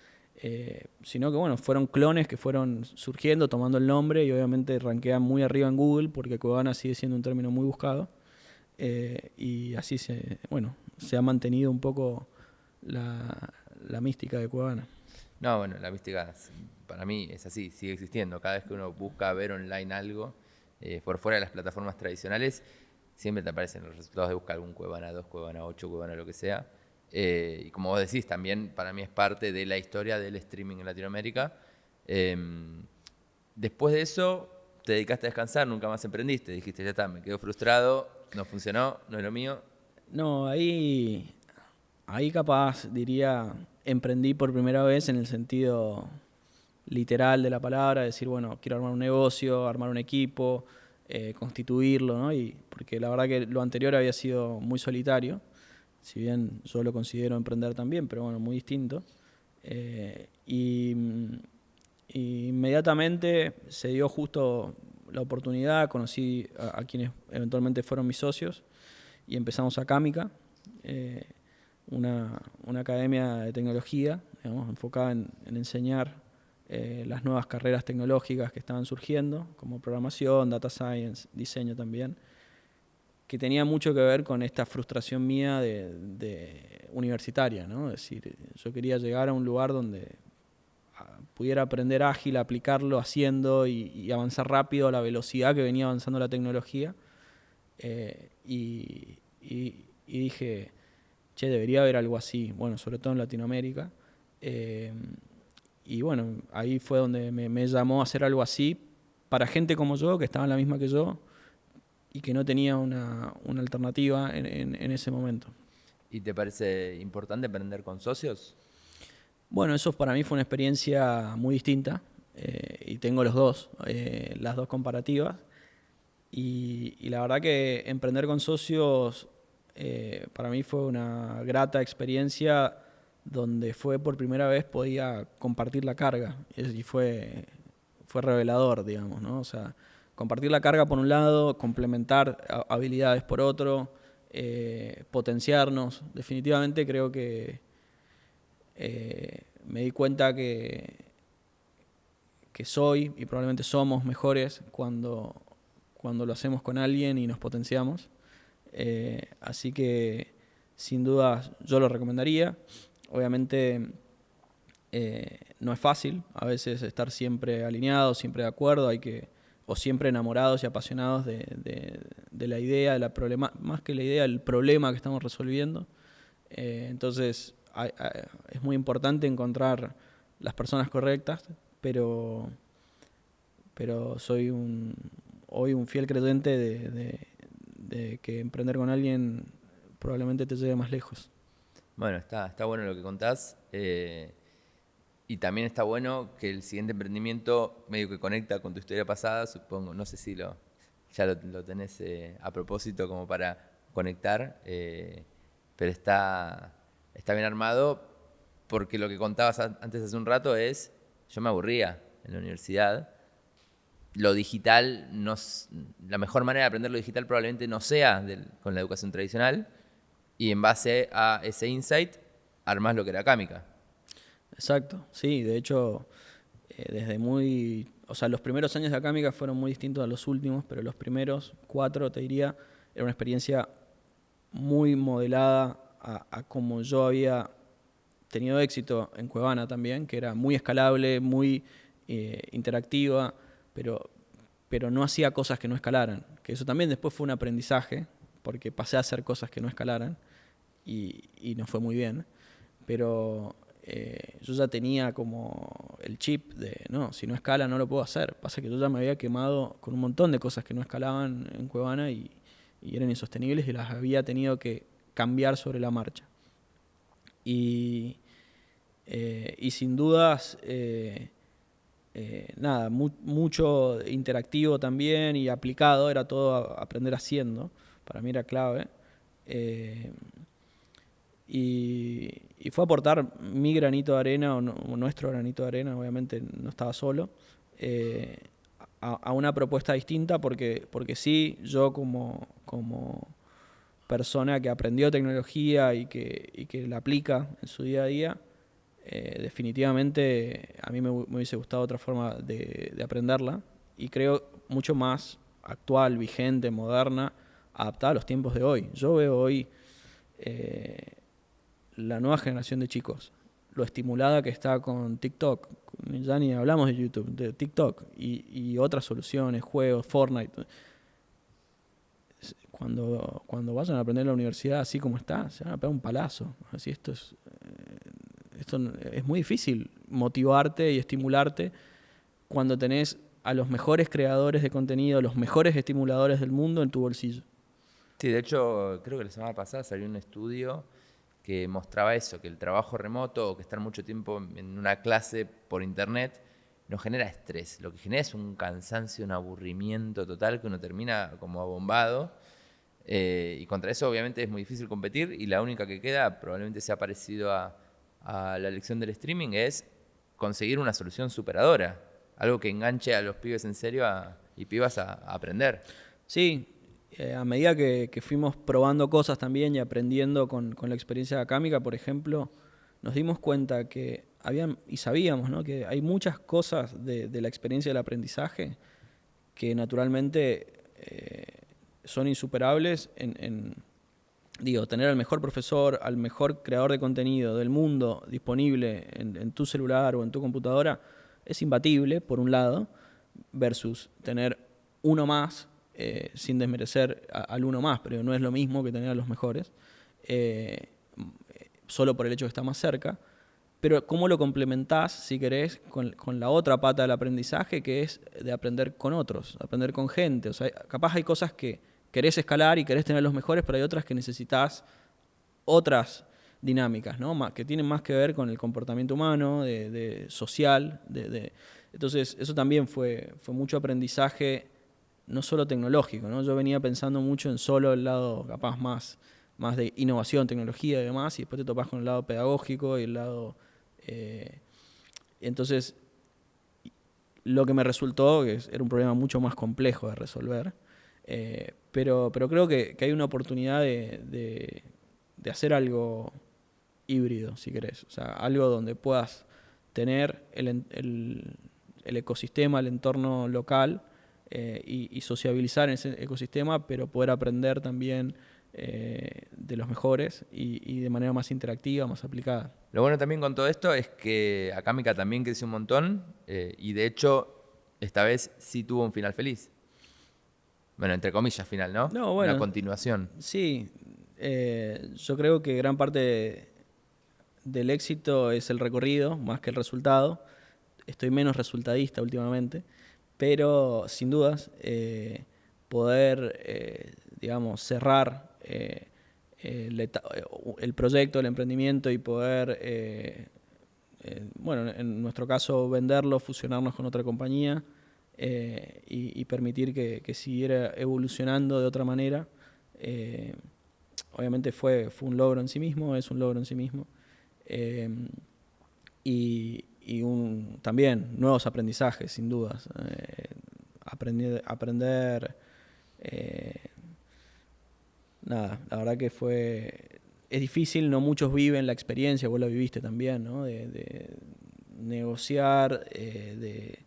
Sino que bueno, fueron clones que fueron surgiendo, tomando el nombre y obviamente rankean muy arriba en Google porque Cuevana sigue siendo un término muy buscado. Y así se ha mantenido un poco la mística de Cuevana. No, bueno, la mística para mí es así, sigue existiendo. Cada vez que uno busca ver online algo, por fuera de las plataformas tradicionales, siempre te aparecen los resultados de buscar algún Cuevana 2, Cuevana 8, Cuevana lo que sea. Y como vos decís, también para mí es parte de la historia del streaming en Latinoamérica. Después de eso, te dedicaste a descansar, nunca más emprendiste. Dijiste, ya está, me quedo frustrado, no funcionó, no es lo mío. No, ahí capaz diría, emprendí por primera vez en el sentido literal de la palabra, decir, bueno, quiero armar un negocio, armar un equipo, constituirlo, ¿no? Porque la verdad que lo anterior había sido muy solitario, si bien yo lo considero emprender también, pero bueno, muy distinto. Y inmediatamente se dio justo la oportunidad, conocí a quienes eventualmente fueron mis socios y empezamos Acámica, una academia de tecnología, digamos, enfocada en enseñar las nuevas carreras tecnológicas que estaban surgiendo, como programación, data science, diseño también, que tenía mucho que ver con esta frustración mía de universitaria, ¿no? Es decir, yo quería llegar a un lugar donde pudiera aprender ágil, aplicarlo haciendo y avanzar rápido a la velocidad que venía avanzando la tecnología. Y dije, che, debería haber algo así, bueno, sobre todo en Latinoamérica. Y bueno, ahí fue donde me llamó a hacer algo así para gente como yo, que estaba en la misma que yo y que no tenía una alternativa en ese momento. ¿Y te parece importante emprender con socios? Bueno, eso para mí fue una experiencia muy distinta y tengo los dos, las dos comparativas. Y la verdad que emprender con socios para mí fue una grata experiencia donde fue por primera vez podía compartir la carga y fue revelador, digamos, ¿no? O sea, compartir la carga por un lado, complementar habilidades por otro, potenciarnos. Definitivamente creo que me di cuenta que soy y probablemente somos mejores cuando lo hacemos con alguien y nos potenciamos. Así que sin duda yo lo recomendaría. Obviamente no es fácil a veces estar siempre alineados, siempre de acuerdo, o siempre enamorados y apasionados de la idea, de la problema, más que la idea, el problema que estamos resolviendo. Entonces es muy importante encontrar las personas correctas, pero soy hoy un fiel creyente de que emprender con alguien probablemente te lleve más lejos. Bueno, está bueno lo que contás. Y también está bueno que el siguiente emprendimiento medio que conecta con tu historia pasada, supongo. No sé si ya lo tenés a propósito como para conectar, pero está bien armado porque lo que contabas antes hace un rato es, yo me aburría en la universidad. Lo digital, la mejor manera de aprender lo digital probablemente no sea con la educación tradicional, y en base a ese insight armás lo que era Acámica. Exacto, sí, de hecho, los primeros años de Acámica fueron muy distintos a los últimos, pero los primeros 4, te diría, era una experiencia muy modelada a como yo había tenido éxito en Cuevana también, que era muy escalable, muy interactiva, pero no hacía cosas que no escalaran. Que eso también después fue un aprendizaje, porque pasé a hacer cosas que no escalaran y no fue muy bien. Pero yo ya tenía como el chip de, no, si no escala no lo puedo hacer. Pasa que yo ya me había quemado con un montón de cosas que no escalaban en Cuevana y eran insostenibles y las había tenido que cambiar sobre la marcha. Y sin dudas, mucho interactivo también y aplicado, era todo aprender haciendo, para mí era clave. Y fue aportar mi granito de arena, o nuestro granito de arena, obviamente no estaba solo, a una propuesta distinta, porque sí, yo como persona que aprendió tecnología y que la aplica en su día a día, definitivamente a mí me hubiese gustado otra forma de aprenderla y creo mucho más actual, vigente, moderna, adaptada a los tiempos de hoy. Yo veo hoy la nueva generación de chicos, lo estimulada que está con TikTok, ya ni hablamos de YouTube, de TikTok y otras soluciones, juegos, Fortnite. Cuando vayan a aprender en la universidad así como está, se van a pegar un palazo. Así esto es muy difícil motivarte y estimularte cuando tenés a los mejores creadores de contenido, los mejores estimuladores del mundo en tu bolsillo. Sí, de hecho, creo que la semana pasada salió un estudio que mostraba eso, que el trabajo remoto o que estar mucho tiempo en una clase por internet no genera estrés. Lo que genera es un cansancio, un aburrimiento total que uno termina como abombado. Y contra eso obviamente es muy difícil competir y la única que queda, probablemente sea parecido a la elección del streaming, es conseguir una solución superadora. Algo que enganche a los pibes en serio y pibas a aprender. Sí, a medida que fuimos probando cosas también y aprendiendo con la experiencia de Acámica, por ejemplo, nos dimos cuenta que y sabíamos, ¿no?, que hay muchas cosas de la experiencia del aprendizaje que naturalmente son insuperables digo, tener al mejor profesor, al mejor creador de contenido del mundo disponible en tu celular o en tu computadora es imbatible, por un lado, versus tener uno más, sin desmerecer al uno más, pero no es lo mismo que tener a los mejores, solo por el hecho de estar más cerca. Pero cómo lo complementás, si querés, con la otra pata del aprendizaje, que es de aprender con otros, aprender con gente. O sea, capaz hay cosas que querés escalar y querés tener los mejores, pero hay otras que necesitas otras dinámicas, ¿no?, que tienen más que ver con el comportamiento humano, de social. Entonces, eso también fue mucho aprendizaje, no solo tecnológico, ¿no? Yo venía pensando mucho en solo el lado capaz más de innovación, tecnología y demás, y después te topás con el lado pedagógico y el lado... entonces, lo que me resultó que era un problema mucho más complejo de resolver, pero creo que hay una oportunidad de hacer algo híbrido, si querés. O sea, algo donde puedas tener el ecosistema, el entorno local y sociabilizar en ese ecosistema, pero poder aprender también de los mejores y de manera más interactiva, más aplicada. Lo bueno también con todo esto es que Acámica también creció un montón y de hecho esta vez sí tuvo un final feliz. Bueno, entre comillas final, ¿no? No, bueno, una continuación. Sí, yo creo que gran parte del éxito es el recorrido más que el resultado. Estoy menos resultadista últimamente, pero sin dudas poder, digamos, cerrar el proyecto, el emprendimiento y poder, bueno, en nuestro caso venderlo, fusionarnos con otra compañía y permitir que siguiera evolucionando de otra manera. Obviamente fue un logro en sí mismo, es un logro en sí mismo. Y también nuevos aprendizajes, sin dudas. Aprender nada, la verdad que es difícil, no muchos viven la experiencia, vos la viviste también, ¿no? De negociar, de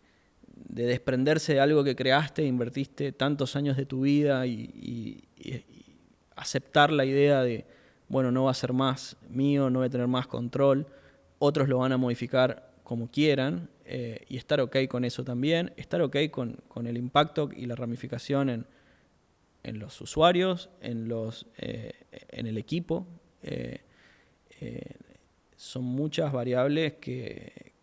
desprenderse de algo que creaste, invertiste tantos años de tu vida y aceptar la idea de, bueno, no va a ser más mío, no voy a tener más control, otros lo van a modificar como quieran y estar ok con eso también, estar ok con el impacto y la ramificación en los usuarios, en el equipo. Son muchas variables que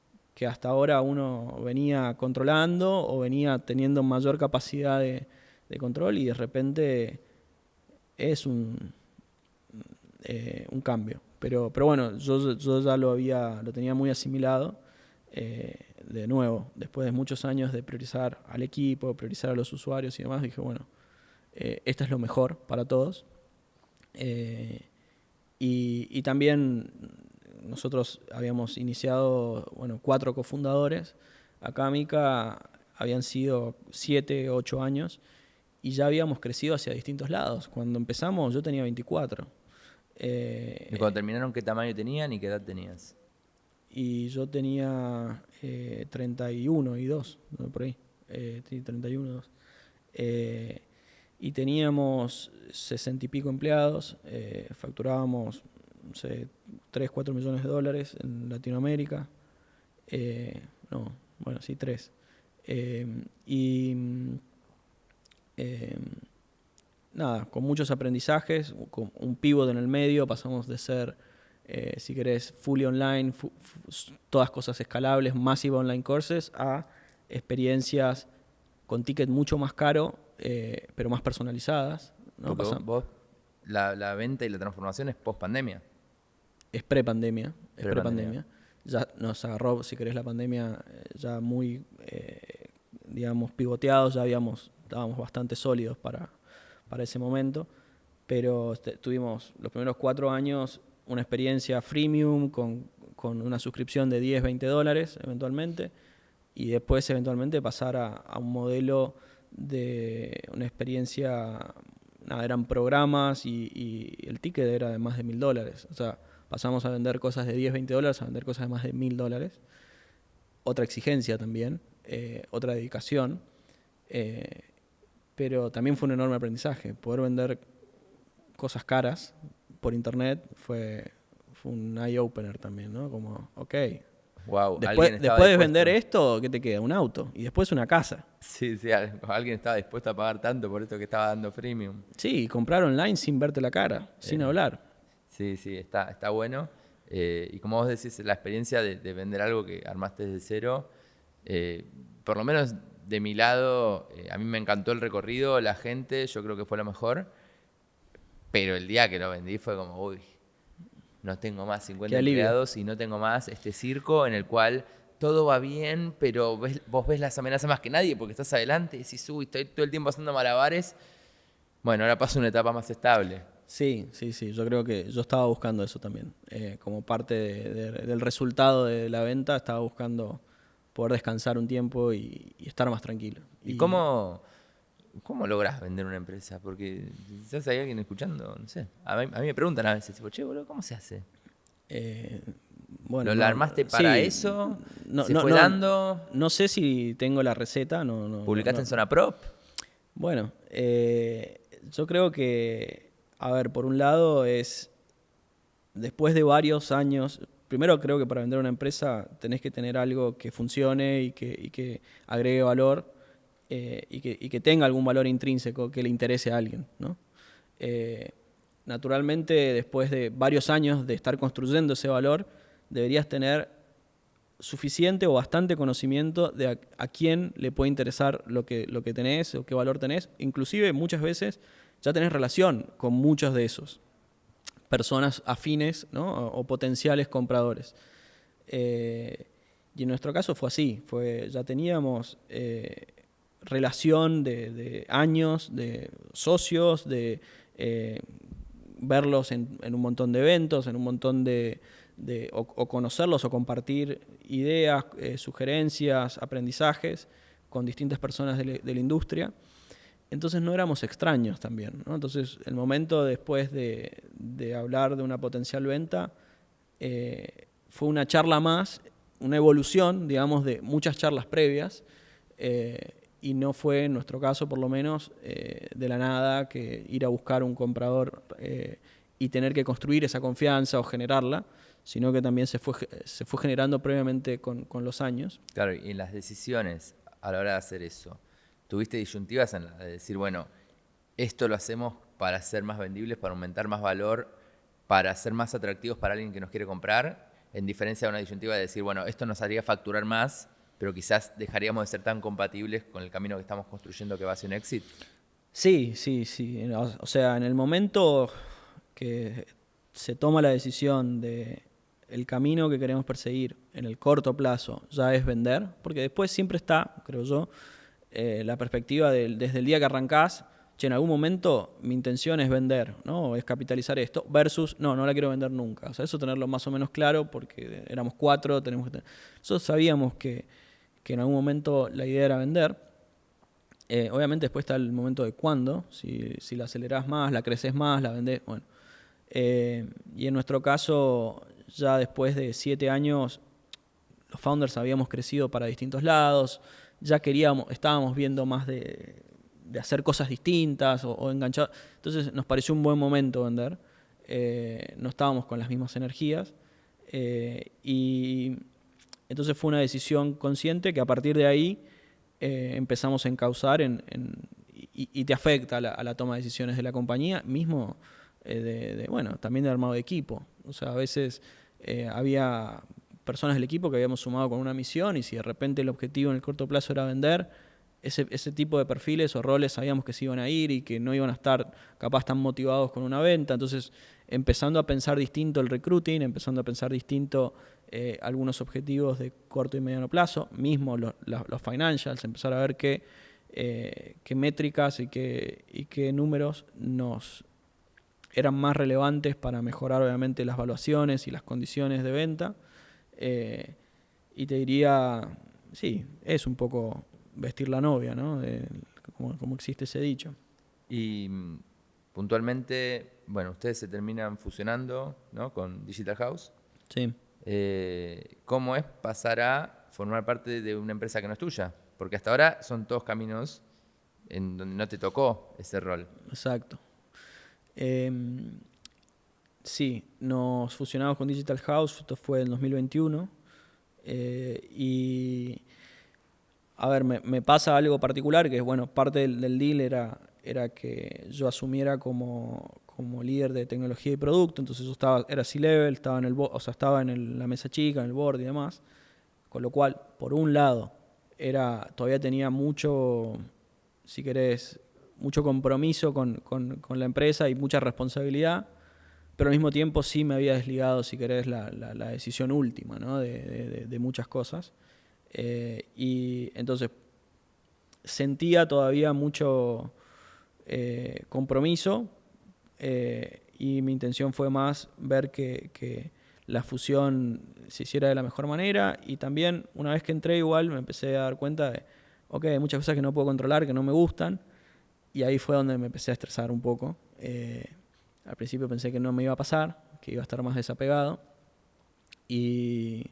hasta ahora uno venía controlando o venía teniendo mayor capacidad de control y de repente es un cambio. Pero bueno, yo ya lo tenía muy asimilado. De nuevo, después de muchos años de priorizar al equipo, priorizar a los usuarios y demás, dije, bueno, esto es lo mejor para todos. Y también nosotros habíamos iniciado, bueno, 4 cofundadores. Acámica habían sido 7, 8 años y ya habíamos crecido hacia distintos lados. Cuando empezamos yo tenía 24. ¿Y cuando terminaron qué tamaño tenían y qué edad tenías? Y yo tenía 31 y 2, ¿no? Por ahí. Sí, 31 y 2. Y teníamos 60 y pico empleados, facturábamos, no sé, 3, 4 millones de dólares en Latinoamérica. No, bueno, sí, 3. Nada, con muchos aprendizajes, con un pivot en el medio, pasamos de ser, si querés, fully online, todas cosas escalables, massive online courses, a experiencias con ticket mucho más caro, pero más personalizadas, ¿no? Porque vos, la venta y la transformación es post pandemia. Es pre-pandemia, es Pre-pandemia. pre-pandemia. Ya nos agarró, si querés, la pandemia ya muy, digamos, pivoteados, ya estábamos bastante sólidos para ese momento, pero tuvimos los primeros 4 años una experiencia freemium con una suscripción de 10, 20 dólares eventualmente, y después eventualmente pasar a un modelo de una experiencia, nada, eran programas y el ticket era de más de $1.000. O sea, pasamos a vender cosas de 10, 20 dólares a vender cosas de más de $1.000. Otra exigencia también, otra dedicación, pero también fue un enorme aprendizaje. Poder vender cosas caras por internet fue un eye-opener también, ¿no? Como, ok, Wow, después de vender esto, ¿qué te queda? Un auto y después una casa. Sí, alguien estaba dispuesto a pagar tanto por esto que estaba dando freemium. Sí, comprar online sin verte la cara, sin hablar. Sí, está bueno. Y como vos decís, la experiencia de vender algo que armaste desde cero, por lo menos de mi lado, a mí me encantó el recorrido, la gente, yo creo que fue lo mejor, pero el día que lo vendí fue como, uy, no tengo más 50 empleados y no tengo más este circo en el cual todo va bien, pero vos ves las amenazas más que nadie porque estás adelante y decís, uy, estoy todo el tiempo haciendo malabares. Bueno, ahora paso a una etapa más estable. Sí, yo creo que yo estaba buscando eso también. Como parte del resultado de la venta, estaba buscando poder descansar un tiempo y estar más tranquilo. ¿Y cómo lográs vender una empresa? Porque quizás hay alguien escuchando, no sé. A mí me preguntan a veces, tipo, che, boludo, ¿cómo se hace? Bueno, ¿Lo armaste para eso? ¿Se fue dando? No sé si tengo la receta. ¿Publicaste en Zona Prop? Bueno, yo creo que, a ver, por un lado es, después de varios años, primero creo que para vender una empresa tenés que tener algo que funcione y que agregue valor y que tenga algún valor intrínseco que le interese a alguien, ¿no? Naturalmente, después de varios años de estar construyendo ese valor, deberías tener suficiente o bastante conocimiento de a quién le puede interesar lo que tenés o qué valor tenés. Inclusive muchas veces ya tenés relación con muchos de esos personas afines, ¿no? o potenciales compradores. Y en nuestro caso fue así, ya teníamos relación de años, de socios, de verlos en un montón de eventos, en un montón o conocerlos o compartir ideas, sugerencias, aprendizajes con distintas personas de la industria. Entonces no éramos extraños también, ¿no? Entonces el momento después de hablar de una potencial venta fue una charla más, una evolución, digamos, de muchas charlas previas y no fue, en nuestro caso por lo menos, de la nada que ir a buscar un comprador y tener que construir esa confianza o generarla, sino que también se fue generando previamente con los años. Claro, y en las decisiones a la hora de hacer eso, ¿tuviste disyuntivas en la de decir, bueno, esto lo hacemos para ser más vendibles, para aumentar más valor, para ser más atractivos para alguien que nos quiere comprar, en diferencia de una disyuntiva de decir, bueno, esto nos haría facturar más, pero quizás dejaríamos de ser tan compatibles con el camino que estamos construyendo que va hacia un éxito? Sí. O sea, en el momento que se toma la decisión de el camino que queremos perseguir en el corto plazo ya es vender, porque después siempre está, creo yo, la perspectiva desde el día que arrancás, en algún momento mi intención es vender, ¿no? Es capitalizar esto, versus, no la quiero vender nunca. O sea, eso tenerlo más o menos claro, porque éramos 4, nosotros sabíamos que en algún momento la idea era vender, Obviamente después está el momento de cuándo, si la acelerás más, la creces más, la vendés, bueno. Y en nuestro caso, ya después de 7 años, los founders habíamos crecido para distintos lados, ya estábamos viendo más de hacer cosas distintas o enganchar. Entonces nos pareció un buen momento vender. No estábamos con las mismas energías. Y entonces fue una decisión consciente que a partir de ahí empezamos a encauzar y te afecta a la toma de decisiones de la compañía, mismo bueno, también de armado de equipo. O sea, a veces había personas del equipo que habíamos sumado con una misión y si de repente el objetivo en el corto plazo era vender, ese tipo de perfiles o roles sabíamos que se iban a ir y que no iban a estar capaz tan motivados con una venta. Entonces, empezando a pensar distinto el recruiting, empezando a pensar distinto algunos objetivos de corto y mediano plazo, mismo los financials, empezar a ver qué métricas y qué números nos eran más relevantes para mejorar obviamente las valuaciones y las condiciones de venta. Y te diría, sí, es un poco vestir la novia, ¿no? Como existe ese dicho. Y puntualmente, bueno, ustedes se terminan fusionando, ¿no? Con Digital House. Sí. ¿Cómo es pasar a formar parte de una empresa que no es tuya? Porque hasta ahora son todos caminos en donde no te tocó ese rol. Exacto. Sí, nos fusionamos con Digital House, esto fue en 2021. Y a ver, me pasa algo particular, que es, bueno, parte del deal era que yo asumiera como líder de tecnología y producto, entonces yo era C-level, estaba estaba en la mesa chica, en el board y demás, con lo cual, por un lado, todavía tenía mucho, si querés, mucho compromiso con la empresa y mucha responsabilidad, pero al mismo tiempo sí me había desligado, si querés, la decisión última, ¿no? de muchas cosas. Y entonces sentía todavía mucho compromiso y mi intención fue más ver que la fusión se hiciera de la mejor manera y también una vez que entré igual me empecé a dar cuenta de, ok, hay muchas cosas que no puedo controlar, que no me gustan y ahí fue donde me empecé a estresar un poco. Al principio pensé que no me iba a pasar, que iba a estar más desapegado y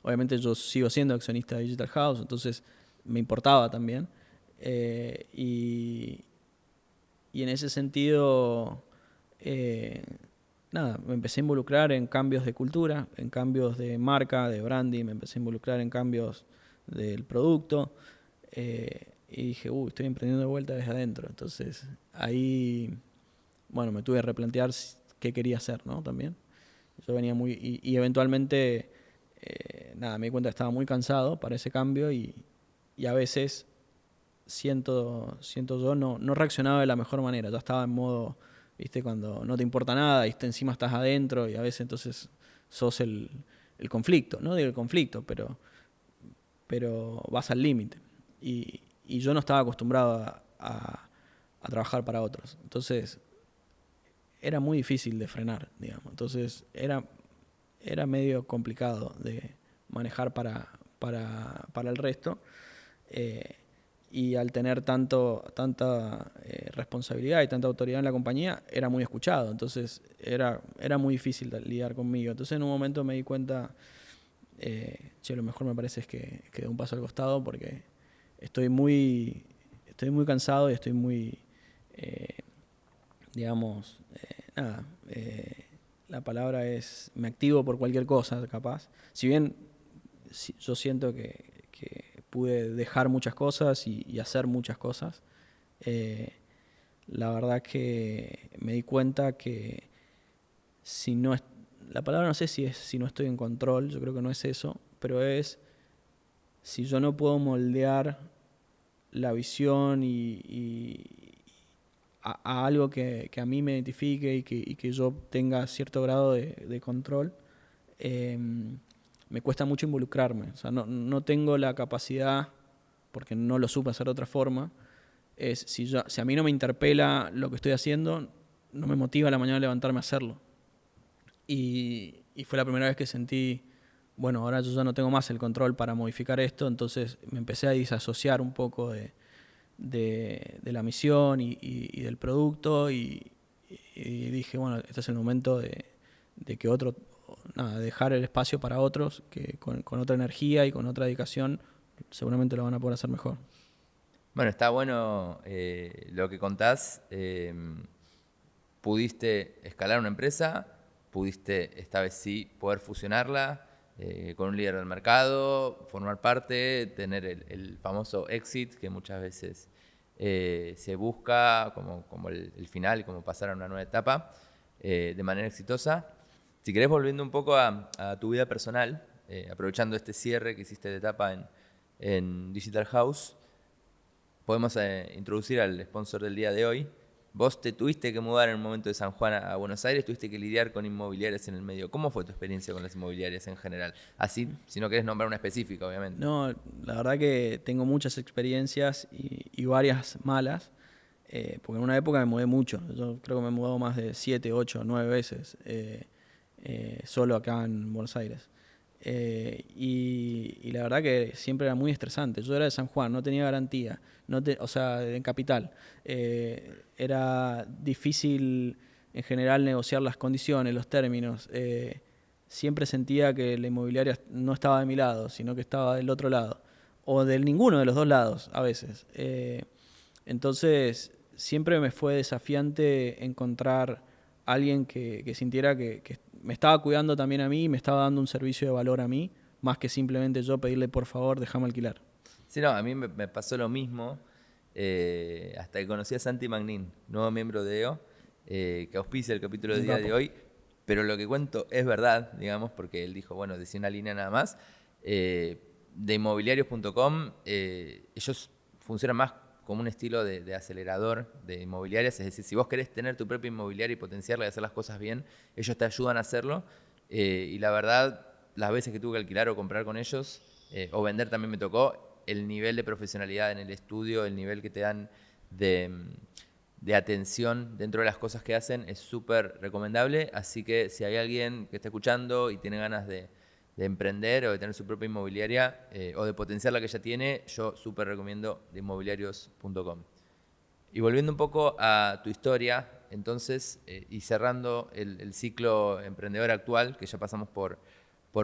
obviamente yo sigo siendo accionista de Digital House, entonces me importaba también. Y en ese sentido, nada, me empecé a involucrar en cambios de cultura, en cambios de marca, de branding, me empecé a involucrar en cambios del producto. Y dije, estoy emprendiendo de vuelta desde adentro. Entonces ahí, bueno, me tuve que replantear qué quería hacer, ¿no? También. Yo venía y eventualmente, nada, me di cuenta que estaba muy cansado para ese cambio y a veces siento yo no reaccionaba de la mejor manera. Ya estaba en modo, viste, cuando no te importa nada y encima estás adentro y a veces entonces sos el conflicto, no digo el conflicto, pero vas al límite. Y yo no estaba acostumbrado a trabajar para otros. Entonces era muy difícil de frenar, digamos. Entonces era medio complicado de manejar para el resto. Y al tener tanta responsabilidad y tanta autoridad en la compañía, era muy escuchado. Entonces era muy difícil lidiar conmigo. Entonces en un momento me di cuenta, lo mejor me parece es que dé un paso al costado porque estoy muy cansado y estoy muy, digamos, la palabra es, me activo por cualquier cosa, capaz. Si bien yo siento que pude dejar muchas cosas y hacer muchas cosas, la verdad que me di cuenta que si no es, la palabra no sé si es si no estoy en control, yo creo que no es eso, pero es si yo no puedo moldear la visión a algo que a mí me identifique y que yo tenga cierto grado de control, me cuesta mucho involucrarme. O sea, no tengo la capacidad, porque no lo supe hacer de otra forma, si a mí no me interpela lo que estoy haciendo, no me motiva a la mañana a levantarme a hacerlo. Y fue la primera vez que sentí, bueno, ahora yo ya no tengo más el control para modificar esto, entonces me empecé a disasociar un poco de de la misión y del producto y dije, bueno, este es el momento de que dejar el espacio para otros que con otra energía y con otra dedicación seguramente lo van a poder hacer mejor. Bueno, está bueno lo que contás. Pudiste escalar una empresa, pudiste esta vez sí poder fusionarla con un líder del mercado, formar parte, tener el famoso exit que muchas veces se busca como el final y como pasar a una nueva etapa de manera exitosa. Si querés, volviendo un poco a tu vida personal, aprovechando este cierre que hiciste de etapa en Digital House, podemos introducir al sponsor del día de hoy. Vos te tuviste que mudar en el momento de San Juan a Buenos Aires, tuviste que lidiar con inmobiliarias en el medio. ¿Cómo fue tu experiencia con las inmobiliarias en general? Así, si no querés nombrar una específica, obviamente. No, la verdad que tengo muchas experiencias y varias malas, porque en una época me mudé mucho. Yo creo que me he mudado más de 7, 8, 9 veces solo acá en Buenos Aires. Y la verdad que siempre era muy estresante. Yo era de San Juan, no tenía garantía, o sea, en Capital. Era difícil en general negociar las condiciones, los términos. Siempre sentía que la inmobiliaria no estaba de mi lado, sino que estaba del otro lado. O de ninguno de los dos lados, a veces. Entonces, siempre me fue desafiante encontrar alguien que sintiera que me estaba cuidando también a mí y me estaba dando un servicio de valor a mí, más que simplemente yo pedirle, por favor, déjame alquilar. Sí, no, a mí me pasó lo mismo hasta que conocí a Santi Magnin, nuevo miembro de EO, que auspicia el capítulo del día de hoy. Pero lo que cuento es verdad, digamos, porque él dijo, bueno, decía una línea nada más. De inmobiliarios.com, ellos funcionan más como un estilo de acelerador de inmobiliarias. Es decir, si vos querés tener tu propia inmobiliaria y potenciarla y hacer las cosas bien, ellos te ayudan a hacerlo. Y la verdad, las veces que tuve que alquilar o comprar con ellos, o vender también me tocó, el nivel de profesionalidad en el estudio, el nivel que te dan de atención dentro de las cosas que hacen es súper recomendable. Así que si hay alguien que está escuchando y tiene ganas de emprender o de tener su propia inmobiliaria o de potenciar la que ya tiene, yo súper recomiendo de inmobiliarios.com. Y volviendo un poco a tu historia, entonces, y cerrando el ciclo emprendedor actual, que ya pasamos por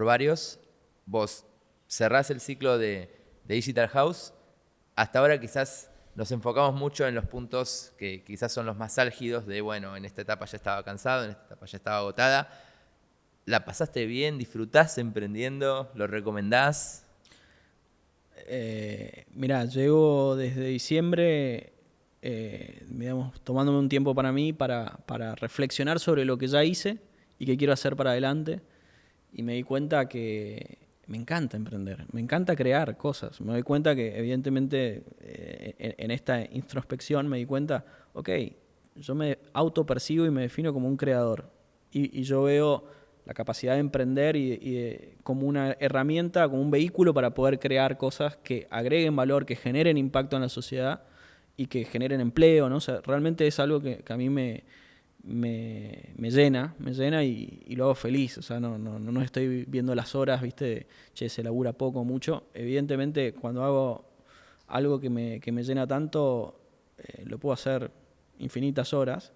varios, vos cerrás el ciclo de Digital House. Hasta ahora quizás nos enfocamos mucho en los puntos que quizás son los más álgidos de, bueno, en esta etapa ya estaba cansado, en esta etapa ya estaba agotada. ¿La pasaste bien? ¿Disfrutás emprendiendo? ¿Lo recomendás? Mirá, llego desde diciembre, digamos, tomándome un tiempo para mí para reflexionar sobre lo que ya hice y qué quiero hacer para adelante. Y me di cuenta que me encanta emprender, me encanta crear cosas. Me doy cuenta que, evidentemente, en esta introspección me di cuenta, ok, yo me autopercibo y me defino como un creador. Y yo veo la capacidad de emprender como una herramienta, como un vehículo para poder crear cosas que agreguen valor, que generen impacto en la sociedad y que generen empleo, ¿no? O sea, realmente es algo que a mí me llena y lo hago feliz. O sea, no estoy viendo las horas, ¿viste? Che, se labura poco o mucho. Evidentemente, cuando hago algo que me llena tanto, lo puedo hacer infinitas horas.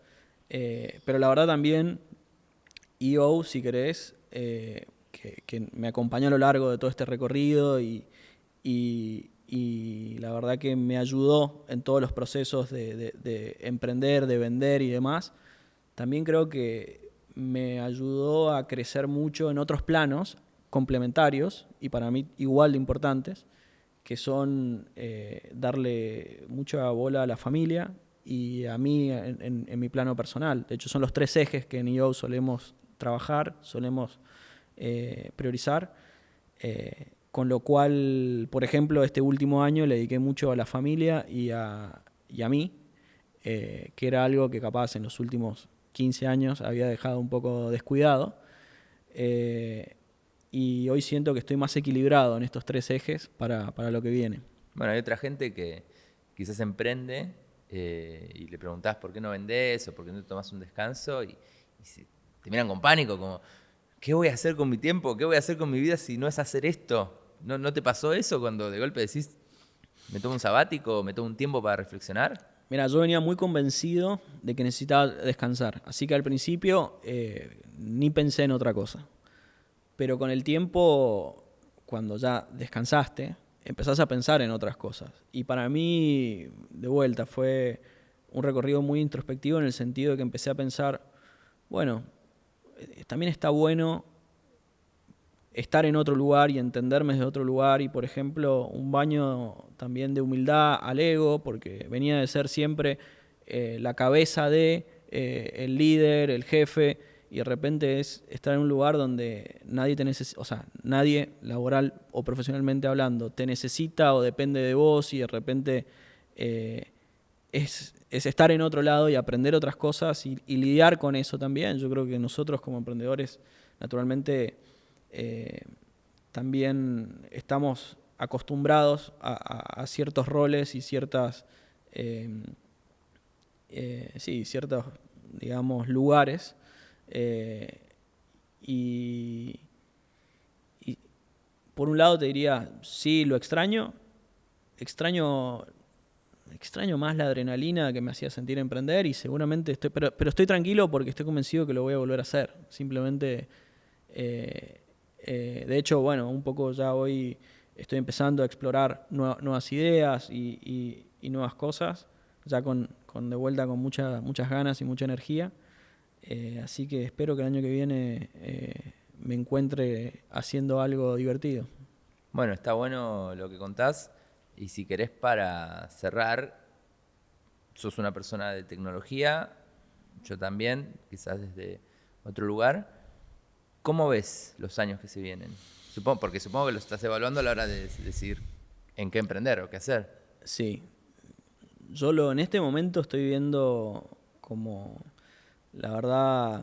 Pero la verdad también, EO, si querés, que me acompañó a lo largo de todo este recorrido y la verdad que me ayudó en todos los procesos de emprender, de vender y demás. También creo que me ayudó a crecer mucho en otros planos complementarios y para mí igual de importantes, que son darle mucha bola a la familia y a mí en mi plano personal. De hecho, son los 3 ejes que en EO solemos trabajar, solemos priorizar. Con lo cual, por ejemplo, este último año le dediqué mucho a la familia y a mí, que era algo que capaz en los últimos 15 años había dejado un poco descuidado. Y hoy siento que estoy más equilibrado en estos 3 ejes para lo que viene. Bueno, hay otra gente que quizás emprende y le preguntás por qué no vendés o por qué no tomás un descanso y te miran con pánico, como, ¿qué voy a hacer con mi tiempo? ¿Qué voy a hacer con mi vida si no es hacer esto? ¿No te pasó eso cuando de golpe decís, ¿Me tomo un sabático? ¿Me tomo un tiempo para reflexionar? Mira, yo venía muy convencido de que necesitaba descansar, así que al principio ni pensé en otra cosa. Pero con el tiempo, cuando ya descansaste, empezás a pensar en otras cosas. Y para mí, de vuelta, fue un recorrido muy introspectivo en el sentido de que empecé a pensar, bueno, también está bueno estar en otro lugar y entenderme desde otro lugar y, por ejemplo, un baño también de humildad al ego, porque venía de ser siempre la cabeza de el líder, el jefe, y de repente es estar en un lugar donde nadie te necesita, o sea, nadie laboral o profesionalmente hablando te necesita o depende de vos y de repente es estar en otro lado y aprender otras cosas y lidiar con eso también. Yo creo que nosotros como emprendedores, naturalmente, también estamos acostumbrados a ciertos roles y ciertas, ciertos, digamos, lugares. Y, y por un lado te diría, sí, lo extraño más la adrenalina que me hacía sentir emprender y seguramente pero estoy tranquilo porque estoy convencido que lo voy a volver a hacer. Simplemente, de hecho, bueno, un poco ya hoy estoy empezando a explorar nuevas ideas y nuevas cosas, ya de vuelta con muchas ganas y mucha energía. Así que espero que el año que viene me encuentre haciendo algo divertido. Bueno, está bueno lo que contás. Y si querés, para cerrar, sos una persona de tecnología, yo también, quizás desde otro lugar. ¿Cómo ves los años que se vienen? Porque supongo que lo estás evaluando a la hora de decidir en qué emprender o qué hacer. Sí, en este momento estoy viendo como, la verdad,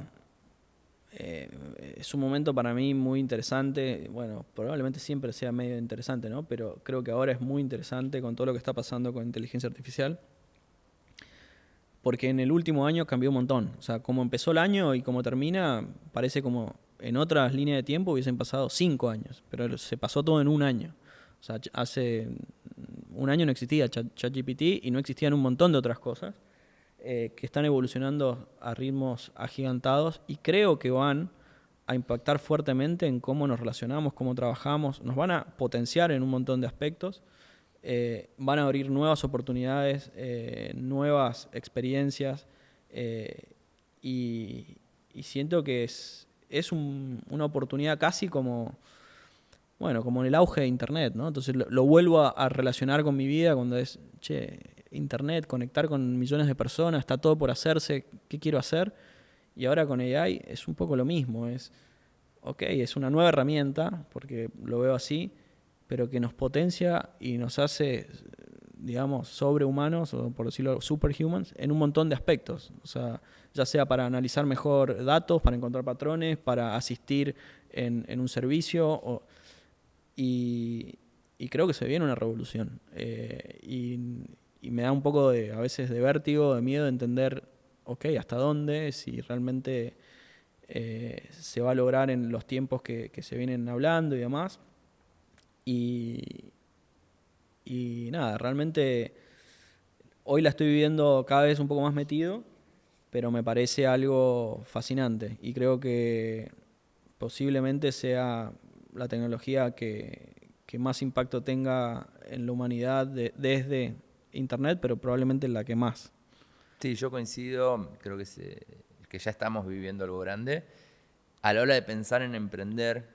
es un momento para mí muy interesante. Bueno, probablemente siempre sea medio interesante, ¿no? Pero creo que ahora es muy interesante con todo lo que está pasando con inteligencia artificial. Porque en el último año cambió un montón. O sea, como empezó el año y como termina, parece como en otras líneas de tiempo hubiesen pasado 5 años. Pero se pasó todo en un año. O sea, hace un año no existía ChatGPT y no existían un montón de otras cosas que están evolucionando a ritmos agigantados y creo que van a impactar fuertemente en cómo nos relacionamos, cómo trabajamos. Nos van a potenciar en un montón de aspectos. Van a abrir nuevas oportunidades, nuevas experiencias y siento que es una oportunidad casi como, bueno, como en el auge de Internet, ¿no? Entonces lo vuelvo a relacionar con mi vida cuando es, Internet, conectar con millones de personas, está todo por hacerse, ¿qué quiero hacer? Y ahora con AI es un poco lo mismo, es una nueva herramienta, porque lo veo así, pero que nos potencia y nos hace, digamos, sobrehumanos, o por decirlo, superhumans, en un montón de aspectos. O sea, ya sea para analizar mejor datos, para encontrar patrones, para asistir en un servicio, y creo que se viene una revolución. Y me da un poco a veces de vértigo, de miedo de entender, hasta dónde, si realmente se va a lograr en los tiempos que se vienen hablando y demás. Y nada, realmente hoy la estoy viviendo cada vez un poco más metido, pero me parece algo fascinante y creo que posiblemente sea la tecnología que más impacto tenga en la humanidad desde Internet, pero probablemente la que más. Sí, yo coincido, creo que ya estamos viviendo algo grande. A la hora de pensar en emprender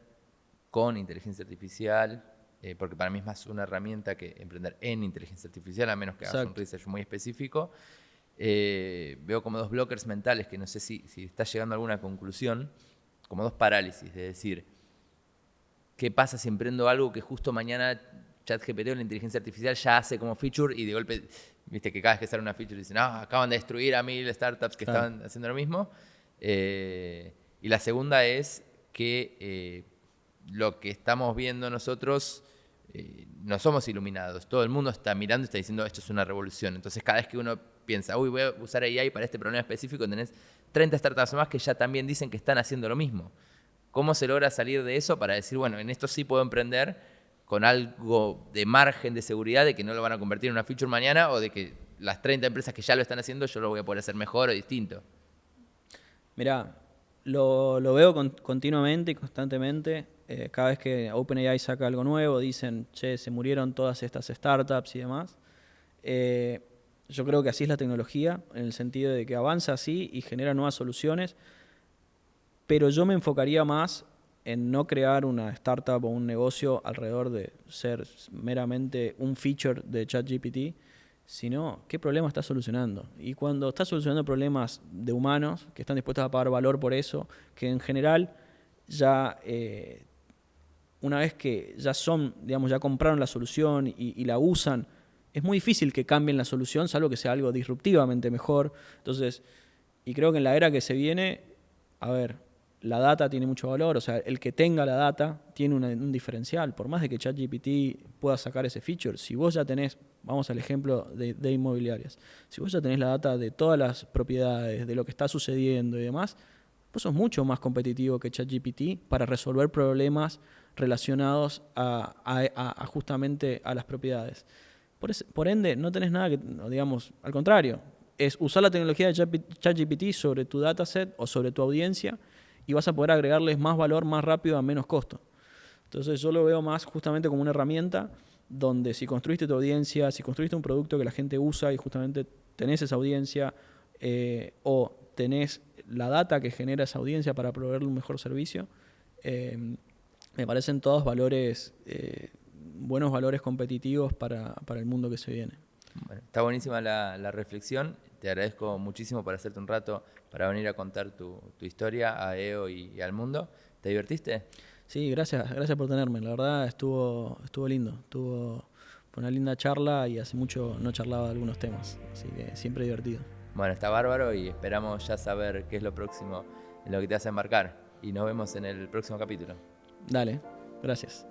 con inteligencia artificial, porque para mí es más una herramienta que emprender en inteligencia artificial, a menos que hagas un research muy específico, veo como dos blockers mentales que no sé si está llegando a alguna conclusión, como dos parálisis, de decir, ¿qué pasa si emprendo algo que justo mañana ChatGPT o la inteligencia artificial ya hace como feature y de golpe, viste que cada vez que sale una feature dicen, acaban de destruir a 1000 startups que estaban haciendo lo mismo? Y la segunda es que lo que estamos viendo nosotros no somos iluminados. Todo el mundo está mirando y está diciendo esto es una revolución. Entonces cada vez que uno piensa, voy a usar AI para este problema específico, tenés 30 startups más que ya también dicen que están haciendo lo mismo. ¿Cómo se logra salir de eso para decir, bueno, en esto sí puedo emprender con algo de margen de seguridad de que no lo van a convertir en una feature mañana o de que las 30 empresas que ya lo están haciendo yo lo voy a poder hacer mejor o distinto? Mirá, lo veo continuamente y constantemente. Cada vez que OpenAI saca algo nuevo, dicen, che, se murieron todas estas startups y demás. Yo creo que así es la tecnología, en el sentido de que avanza así y genera nuevas soluciones, pero yo me enfocaría más en no crear una startup o un negocio alrededor de ser meramente un feature de ChatGPT, sino qué problema está solucionando. Y cuando está solucionando problemas de humanos que están dispuestos a pagar valor por eso, que en general ya una vez que ya son, digamos, ya compraron la solución y la usan, es muy difícil que cambien la solución, salvo que sea algo disruptivamente mejor. Entonces, y creo que en la era que se viene, a ver, la data tiene mucho valor, o sea, el que tenga la data tiene un diferencial, por más de que ChatGPT pueda sacar ese feature. Si vos ya tenés, vamos al ejemplo de inmobiliarias, si vos ya tenés la data de todas las propiedades, de lo que está sucediendo y demás, vos sos mucho más competitivo que ChatGPT para resolver problemas relacionados a justamente a las propiedades. Por ende, no tenés nada que, digamos, al contrario, es usar la tecnología de ChatGPT sobre tu dataset o sobre tu audiencia y vas a poder agregarles más valor más rápido a menos costo. Entonces yo lo veo más justamente como una herramienta donde si construiste tu audiencia, si construiste un producto que la gente usa y justamente tenés esa audiencia o tenés la data que genera esa audiencia para proveerle un mejor servicio, me parecen todos valores, buenos valores competitivos para el mundo que se viene. Bueno, está buenísima la reflexión. Te agradezco muchísimo por hacerte un rato para venir a contar tu historia a EO y al mundo. ¿Te divertiste? Sí, gracias por tenerme. La verdad estuvo lindo. Fue una linda charla y hace mucho no charlaba de algunos temas. Así que siempre divertido. Bueno, está bárbaro y esperamos ya saber qué es lo próximo en lo que te vas a embarcar. Y nos vemos en el próximo capítulo. Dale, gracias.